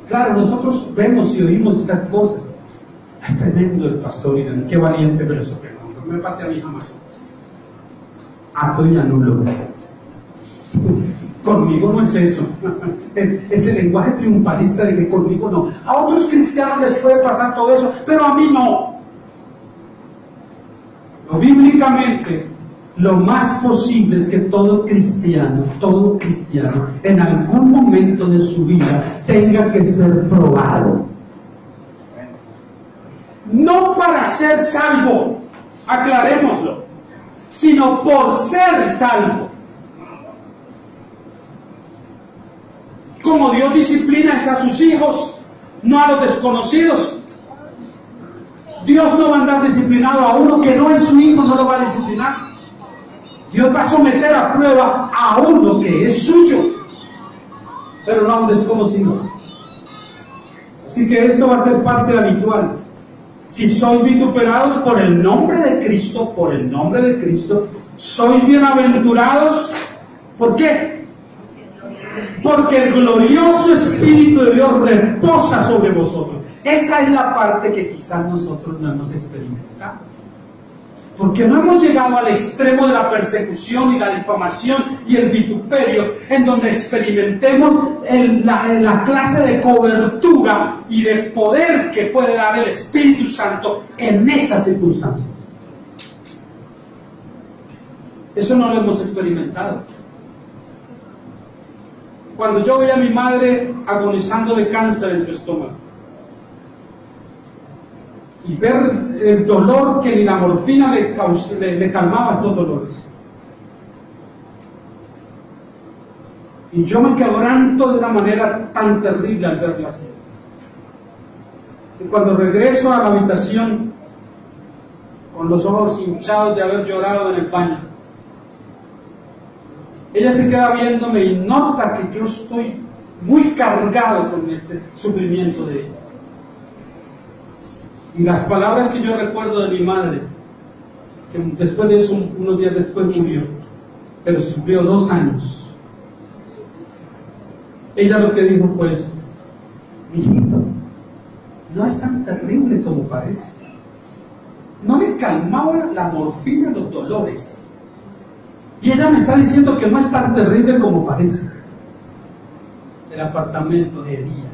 Claro, nosotros vemos y oímos esas cosas. Es tremendo el pastor Irán, qué valiente, pero eso que no me pase a mí jamás. Acto y anulo. Conmigo no es eso. Ese lenguaje triunfalista de que conmigo no. A otros cristianos les puede pasar todo eso, pero a mí no. No, bíblicamente, lo más posible es que todo cristiano, en algún momento de su vida tenga que ser probado. No para ser salvo, aclarémoslo, sino por ser salvo. Como Dios disciplina es a sus hijos, no a los desconocidos. Dios no va a andar disciplinado a uno que no es su hijo, no lo va a disciplinar. Dios va a someter a prueba a uno que es suyo, pero no a un desconocido. Así que esto va a ser parte habitual. Si sois vituperados por el nombre de Cristo, sois bienaventurados. ¿Por qué? Porque el glorioso Espíritu de Dios reposa sobre vosotros. Esa es la parte que quizás nosotros no hemos experimentado. Porque no hemos llegado al extremo de la persecución y la difamación y el vituperio, en donde experimentemos la clase de cobertura y de poder que puede dar el Espíritu Santo en esas circunstancias. Eso no lo hemos experimentado. Cuando yo veía a mi madre agonizando de cáncer en su estómago, y ver el dolor que ni la morfina le calmaba estos dolores, y yo me quebranto de una manera tan terrible al verla así. Y cuando regreso a la habitación con los ojos hinchados de haber llorado en el baño, ella se queda viéndome y nota que yo estoy muy cargado con este sufrimiento de ella. Y las palabras que yo recuerdo de mi madre, que después de eso, unos días después murió, pero sufrió 2 años. Ella lo que dijo fue eso: mijito, no es tan terrible como parece. No le calmaba la morfina los dolores. Y ella me está diciendo que no es tan terrible como parece. El apartamento de día,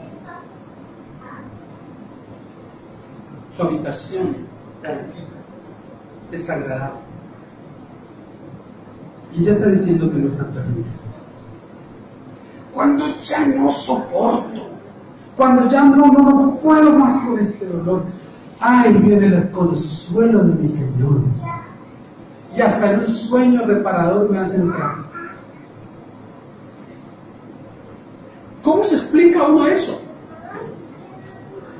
su habitación desagradable, y ella está diciendo que no es tan terrible. Cuando ya no soporto, cuando ya no puedo más con este dolor, ay, viene el consuelo de mi Señor, y hasta en un sueño reparador me hace entrar. ¿Cómo se explica uno eso?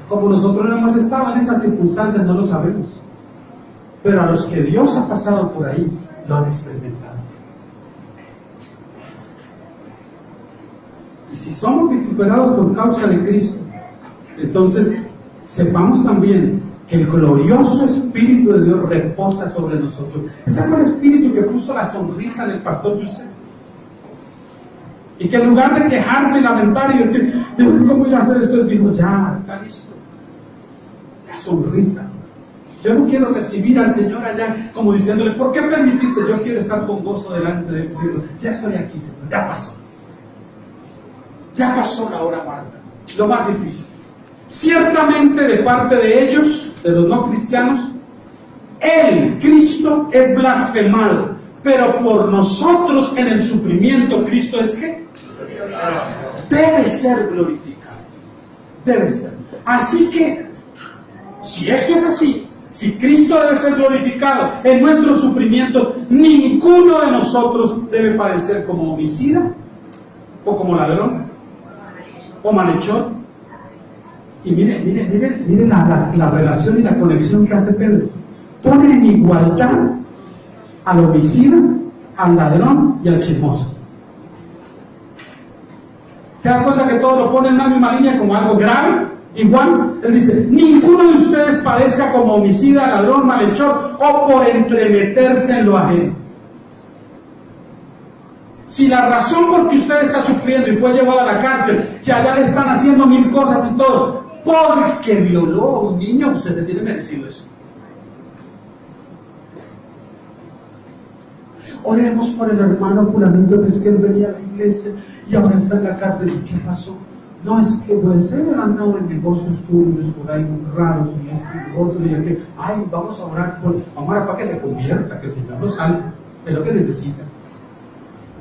Como nosotros no hemos estado en esas circunstancias, no lo sabemos. Pero a los que Dios ha pasado por ahí, lo han experimentado. Y si somos vituperados por causa de Cristo, entonces sepamos también que el glorioso Espíritu de Dios reposa sobre nosotros. Ese fue el Espíritu que puso la sonrisa en el pastor José. Y que en lugar de quejarse y lamentar y decir, ¿cómo iba a hacer esto? Él dijo, ya, está listo. La sonrisa. Yo no quiero recibir al Señor allá como diciéndole, ¿por qué permitiste? Yo quiero estar con gozo delante de él, diciendo, ya estoy aquí, Señor, ya pasó. Ya pasó la hora amarga, lo más difícil. Ciertamente de parte de ellos, de los no cristianos, el Cristo es blasfemado, pero por nosotros en el sufrimiento, ¿Cristo es qué? Debe ser glorificado. Debe ser. Así que, si esto es así, si Cristo debe ser glorificado en nuestros sufrimientos, ninguno de nosotros debe padecer como homicida, o como ladrón, o malhechor. Y miren la relación y la conexión que hace Pedro. Pone en igualdad al homicida, al ladrón y al chismoso. ¿Se dan cuenta que todo lo pone en la misma línea como algo grave? Igual, él dice, ninguno de ustedes padezca como homicida, ladrón, malhechor o por entremeterse en lo ajeno. Si la razón por que usted está sufriendo y fue llevado a la cárcel, que allá le están haciendo 1000 cosas y todo, porque violó a un niño, usted se tiene merecido eso. Oremos por el hermano fulanito, es que él venía a la iglesia y ahora está en la cárcel. ¿Y qué pasó? No, es que pues él andaba en negocios turbios por ahí raros y otro y aquel. Ay, vamos a orar para que se convierta, que el Señor lo salve. Es lo que necesita.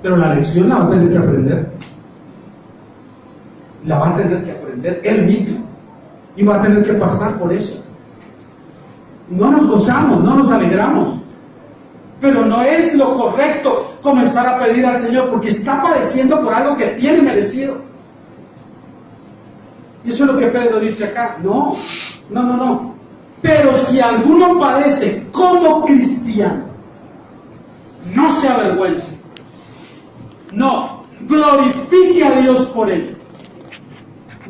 Pero la lección la va a tener que aprender. La va a tener que aprender él mismo. Y va a tener que pasar por eso. No nos gozamos, no nos alegramos. Pero no es lo correcto comenzar a pedir al Señor porque está padeciendo por algo que tiene merecido. Y eso es lo que Pedro dice acá. No. Pero si alguno padece como cristiano, no se avergüence. No, glorifique a Dios por ello.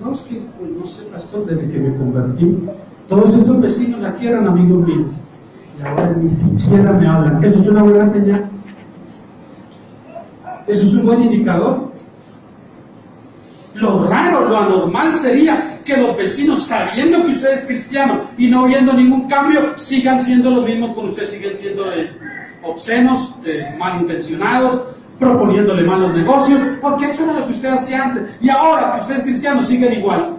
No, es que, pues, no sé, pastor, desde que me convertí, todos estos vecinos aquí eran amigos míos. Y ahora ni siquiera me hablan. ¿Eso es una buena señal? ¿Eso es un buen indicador? Lo raro, lo anormal sería que los vecinos, sabiendo que usted es cristiano y no viendo ningún cambio, sigan siendo los mismos con usted, siguen siendo obscenos, malintencionados, proponiéndole malos negocios, porque eso era lo que usted hacía antes. Y ahora que usted es cristiano, siguen igual.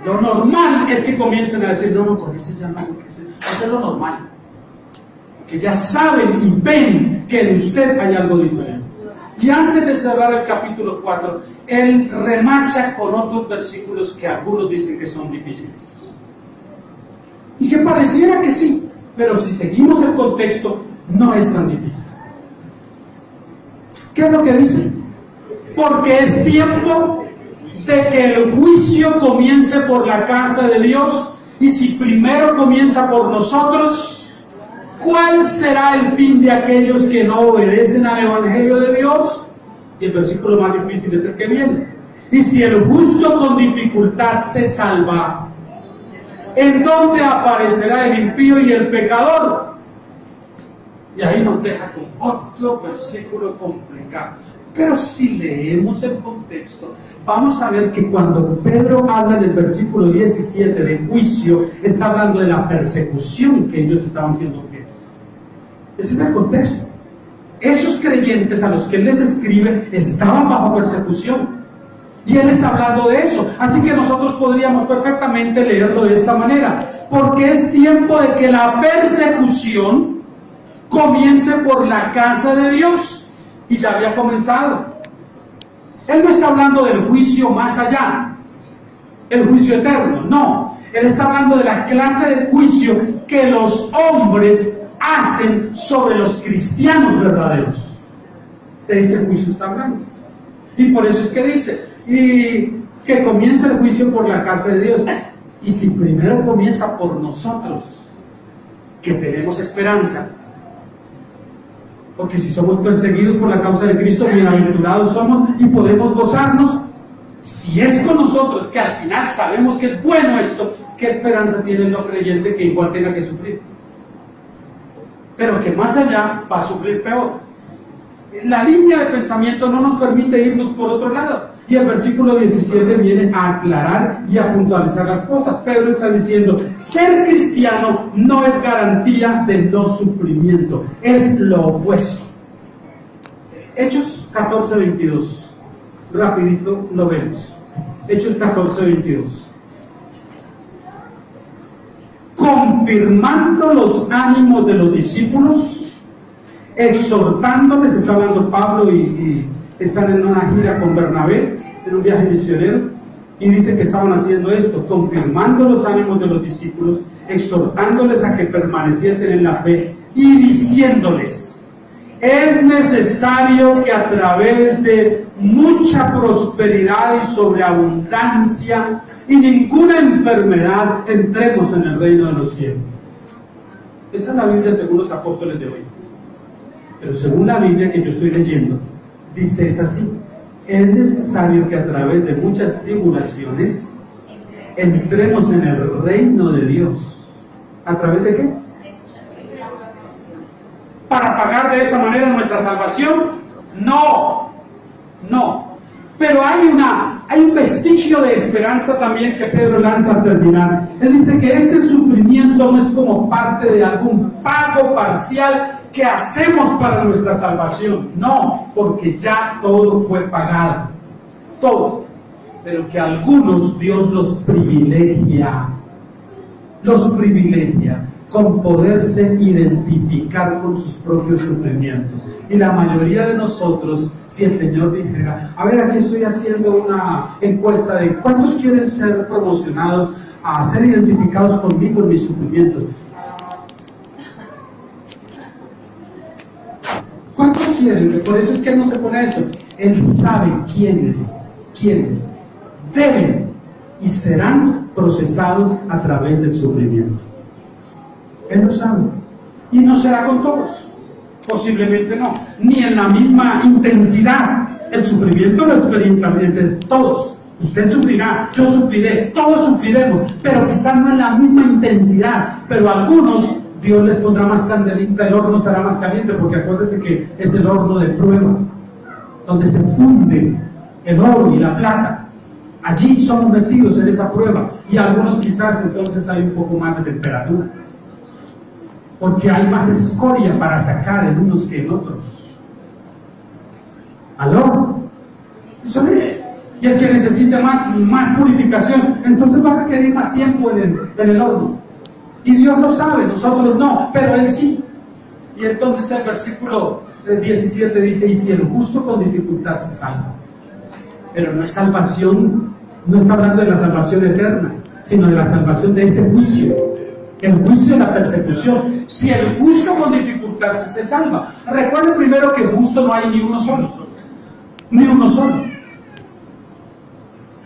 Lo normal es que comiencen a decir, no, con ese ya no, eso es lo normal. Que ya saben y ven que en usted hay algo diferente. Y antes de cerrar el capítulo 4, él remacha con otros versículos que algunos dicen que son difíciles. Y que pareciera que sí, pero si seguimos el contexto, no es tan difícil. ¿Qué es lo que dice? Porque es tiempo de que el juicio comience por la casa de Dios, y si primero comienza por nosotros, ¿cuál será el fin de aquellos que no obedecen al Evangelio de Dios? Y el versículo más difícil es el que viene. Y si el justo con dificultad se salva, ¿en dónde aparecerá el impío y el pecador? Y ahí nos deja con otro versículo complicado. Pero si leemos el contexto, vamos a ver que cuando Pedro habla en el versículo 17 de juicio, está hablando de la persecución que ellos estaban siendo objeto. Ese es el contexto. Esos creyentes a los que él les escribe estaban bajo persecución. Y él está hablando de eso. Así que nosotros podríamos perfectamente leerlo de esta manera. Porque es tiempo de que la persecución comience por la casa de Dios. Y ya había comenzado. Él no está hablando del juicio más allá, el juicio eterno, no. Él está hablando de la clase de juicio que los hombres hacen sobre los cristianos verdaderos. De ese juicio está hablando. Y por eso es que dice, y que comience el juicio por la casa de Dios. Y si primero comienza por nosotros, que tenemos esperanza, porque si somos perseguidos por la causa de Cristo, bienaventurados somos y podemos gozarnos. Si es con nosotros, que al final sabemos que es bueno esto, ¿qué esperanza tiene el no creyente que igual tenga que sufrir? Pero que más allá va a sufrir peor. La línea de pensamiento no nos permite irnos por otro lado. Y el versículo 17 viene a aclarar y a puntualizar las cosas. Pedro está diciendo, ser cristiano no es garantía de no sufrimiento, es lo opuesto. Hechos 14:22. Rapidito lo vemos. Hechos 14:22. Confirmando los ánimos de los discípulos, exhortándoles, está hablando Pablo y están en una gira con Bernabé, en un viaje misionero, y dice que estaban haciendo esto, confirmando los ánimos de los discípulos, exhortándoles a que permaneciesen en la fe y diciéndoles: es necesario que a través de mucha prosperidad y sobreabundancia y ninguna enfermedad entremos en el reino de los cielos. Esa es la Biblia según los apóstoles de hoy. Pero según la Biblia que yo estoy leyendo, dice es así: es necesario que a través de muchas tribulaciones entremos en el reino de Dios. ¿A través de qué? ¿Para pagar de esa manera nuestra salvación? No, no. Pero hay un vestigio de esperanza también que Pedro lanza al terminar. Él dice que este sufrimiento no es como parte de algún pago parcial que hacemos para nuestra salvación. No, porque ya todo fue pagado. Todo. Pero que a algunos Dios los privilegia. Los privilegia con poderse identificar con sus propios sufrimientos. Y la mayoría de nosotros, si el Señor dijera: a ver, aquí estoy haciendo una encuesta de cuántos quieren ser promocionados a ser identificados conmigo en mis sufrimientos. ¿Cuántos quieren? Por eso es que Él no se pone eso. Él sabe quiénes deben y serán procesados a través del sufrimiento. Él lo sabe. Y no será con todos. Posiblemente no. Ni en la misma intensidad. El sufrimiento lo experimentan todos. Usted sufrirá, yo sufriré, todos sufriremos. Pero quizás no en la misma intensidad. Pero a algunos Dios les pondrá más candelita, el horno estará más caliente, porque acuérdense que es el horno de prueba, donde se funde el oro y la plata. Allí somos metidos en esa prueba. Y algunos quizás entonces hay un poco más de temperatura, porque hay más escoria para sacar en unos que en otros. ¿Al horno? Eso es. Y el que necesite más purificación, entonces va a requerir más tiempo en el horno. Y Dios lo sabe, nosotros no, pero Él sí. Y entonces el versículo 17 dice: y si el justo con dificultad se salva. Pero no es salvación, no está hablando de la salvación eterna, sino de la salvación de este juicio. El juicio de la persecución. Si el justo con dificultad se salva. Recuerden primero que justo no hay ni uno solo. Ni uno solo.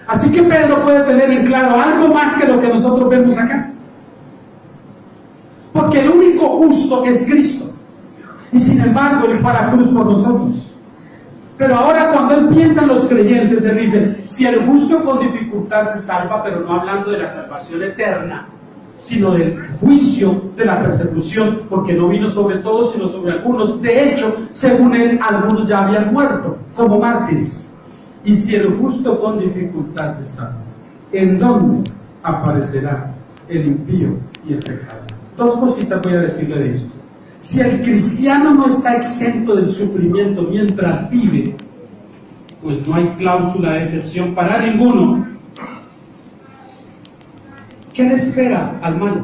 Así que Pedro puede tener en claro algo más que lo que nosotros vemos acá. Porque el único justo es Cristo. Y sin embargo, Él fue a la cruz por nosotros. Pero ahora cuando Él piensa en los creyentes, Él dice: si el justo con dificultad se salva, pero no hablando de la salvación eterna, sino del juicio de la persecución, porque no vino sobre todos, sino sobre algunos. De hecho, según Él, algunos ya habían muerto como mártires. Y si el justo con dificultad se salva, ¿en dónde aparecerá el impío y el pecador? Dos cositas voy a decirle de esto. Si el cristiano no está exento del sufrimiento mientras vive, pues no hay cláusula de excepción para ninguno. ¿Qué le espera al malo?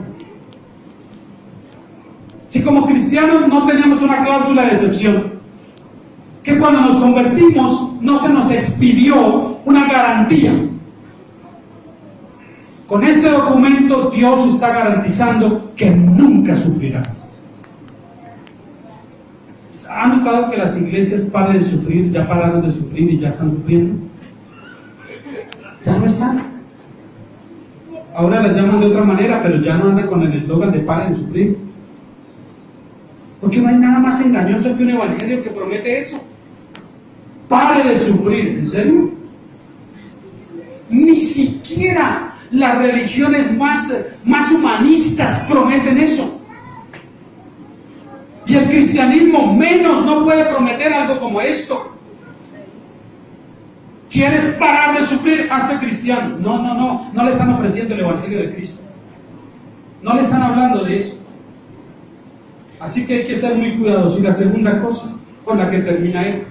Si como cristianos no tenemos una cláusula de excepción, que cuando nos convertimos no se nos expidió una garantía. Con este documento Dios está garantizando que nunca sufrirás. ¿Han notado que las iglesias paren de sufrir, ya pararon de sufrir y ya están sufriendo? Ya no están. Ahora las llaman de otra manera, pero ya no andan con el eslogan de paren de sufrir. Porque no hay nada más engañoso que un evangelio que promete eso. Pare de sufrir. ¿En serio? Ni siquiera las religiones más humanistas prometen eso. Y el cristianismo menos no puede prometer algo como esto. ¿Quieres parar de sufrir? Hazte cristiano. No le están ofreciendo el evangelio de Cristo. No le están hablando de eso. Así que hay que ser muy cuidadosos. Y la segunda cosa con la que termina él: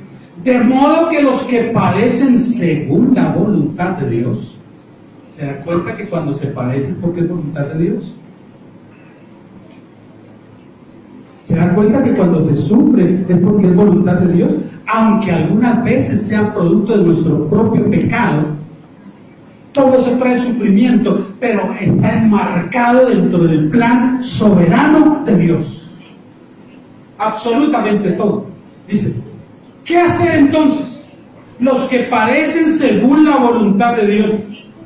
de modo que los que padecen según la voluntad de Dios. ¿Se dan cuenta que cuando se padece es porque es voluntad de Dios? ¿Se dan cuenta que cuando se sufre es porque es voluntad de Dios? Aunque algunas veces sea producto de nuestro propio pecado, todo eso trae sufrimiento, pero está enmarcado dentro del plan soberano de Dios. Absolutamente todo. Dice, ¿qué hacer entonces? Los que padecen según la voluntad de Dios,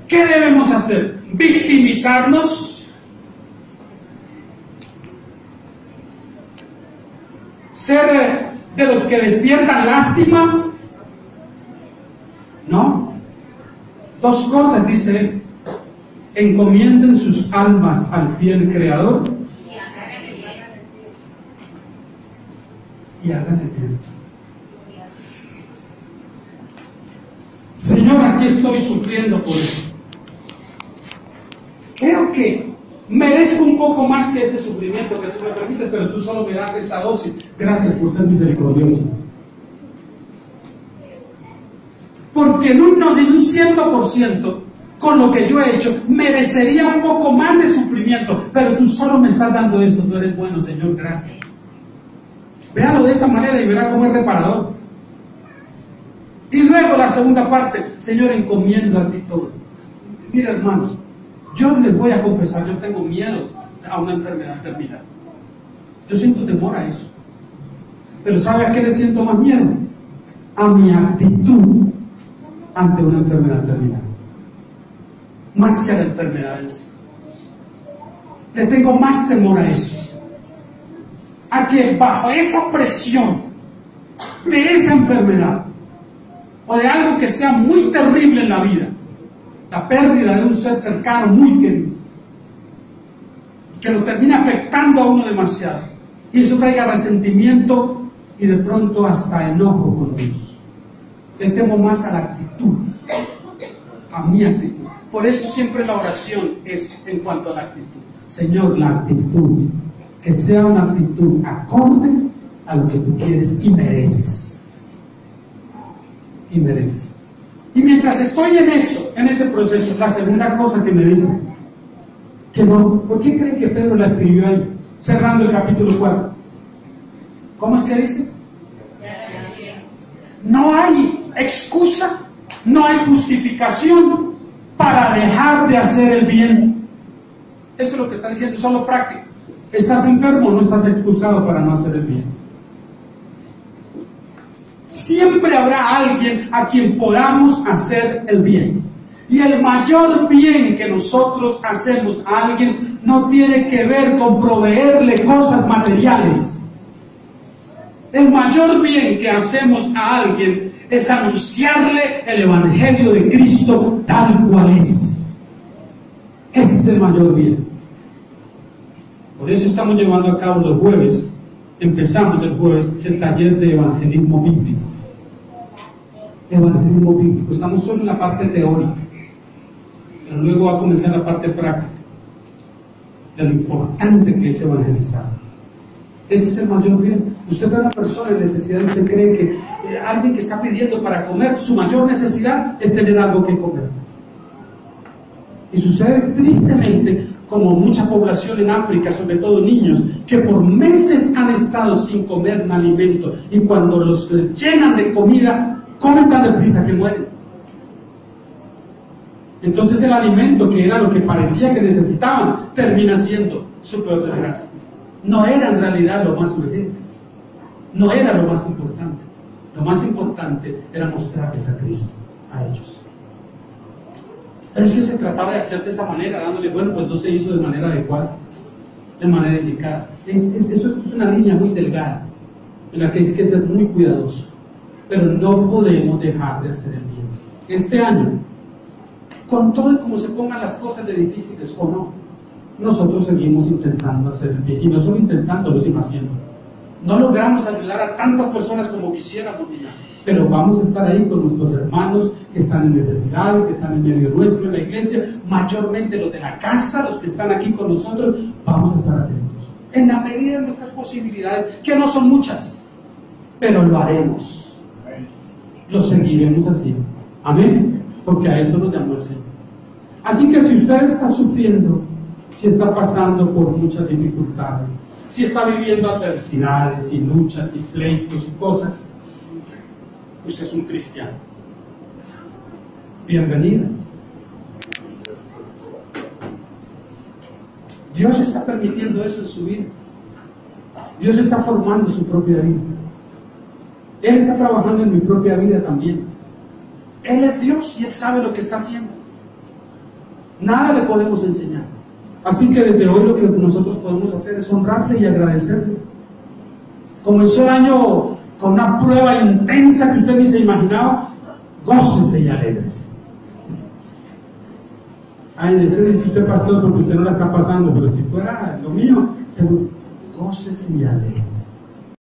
¿qué debemos hacer? ¿Victimizarnos? ¿Ser de los que despiertan lástima? No. Dos cosas, dice él: encomienden sus almas al fiel Creador y hagan el bien. Señor, aquí estoy sufriendo por eso. Creo que merezco un poco más que este sufrimiento que tú me permites, pero tú solo me das esa dosis. Gracias por ser misericordioso. Porque en un 100%, con lo que yo he hecho, merecería un poco más de sufrimiento, pero tú solo me estás dando esto. Tú eres bueno, Señor, gracias. Véalo de esa manera y verá cómo es reparador. Y luego la segunda parte: Señor, encomiendo a ti todo. Mira, hermanos, yo les voy a confesar, yo tengo miedo a una enfermedad terminal. Yo siento temor a eso. Pero ¿sabe a qué le siento más miedo? A mi actitud ante una enfermedad terminal, más que a la enfermedad en sí. Le tengo más temor a eso, a que bajo esa presión de esa enfermedad o de algo que sea muy terrible en la vida, la pérdida de un ser cercano muy querido, que lo termina afectando a uno demasiado, y eso traiga resentimiento y de pronto hasta enojo con Dios. Le temo más a la actitud, a mi actitud. Por eso siempre la oración es en cuanto a la actitud. Señor, la actitud, que sea una actitud acorde a lo que tú quieres y mereces. Y mereces. Y mientras estoy en eso, en ese proceso, la segunda cosa que me dice, que no, ¿por qué creen que Pedro la escribió ahí, cerrando el capítulo 4? ¿Cómo es que dice? No hay excusa, no hay justificación para dejar de hacer el bien. Eso es lo que está diciendo, solo práctico. Estás enfermo, no estás excusado para no hacer el bien. Siempre habrá alguien a quien podamos hacer el bien. Y el mayor bien que nosotros hacemos a alguien no tiene que ver con proveerle cosas materiales. El mayor bien que hacemos a alguien es anunciarle el Evangelio de Cristo tal cual es. Ese es el mayor bien. Por eso estamos llevando a cabo los jueves, empezamos el jueves, el taller de evangelismo bíblico. Evangelismo bíblico. Estamos solo en la parte teórica, pero luego va a comenzar la parte práctica de lo importante que es evangelizar. Ese es el mayor bien. Usted ve a una persona en necesidad y usted cree que alguien que está pidiendo para comer, su mayor necesidad es tener algo que comer. Y sucede tristemente, como mucha población en África, sobre todo niños, que por meses han estado sin comer un alimento, y cuando los llenan de comida, comen tan deprisa que mueren. Entonces el alimento, que era lo que parecía que necesitaban, termina siendo su peor desgracia. No era en realidad lo más urgente, no era lo más importante. Lo más importante era mostrarles a Cristo a ellos. Pero es que se trataba de hacer de esa manera, dándole, bueno, pues no se hizo de manera adecuada, de manera indicada. Eso es una línea muy delgada, en la que hay que ser muy cuidadoso. Pero no podemos dejar de hacer el bien. Este año, con todo y como se pongan las cosas de difíciles o no, nosotros seguimos intentando hacer el bien. Y no solo intentándolo, sino haciendo. No logramos ayudar a tantas personas como quisiéramos, pero vamos a estar ahí con nuestros hermanos que están en necesidad, que están en medio nuestro, en la iglesia, mayormente los de la casa, los que están aquí con nosotros. Vamos a estar atentos, en la medida de nuestras posibilidades, que no son muchas, pero lo haremos, lo seguiremos haciendo. Amén, porque a eso nos llamó el Señor. Así que si usted está sufriendo, si está pasando por muchas dificultades, si está viviendo adversidades y luchas y pleitos y cosas, usted es un cristiano. Bienvenido. Dios está permitiendo eso en su vida. Dios está formando su propia vida. Él está trabajando en mi propia vida también. Él es Dios y Él sabe lo que está haciendo. Nada le podemos enseñar. Así que desde hoy lo que nosotros podemos hacer es honrarle y agradecerle. Comenzó el año con una prueba intensa que usted ni se imaginaba. Gócese y alégrese. Ay, eso dice usted, pastor, porque usted no la está pasando, pero si fuera lo mío, seguro, gócese y alégrese.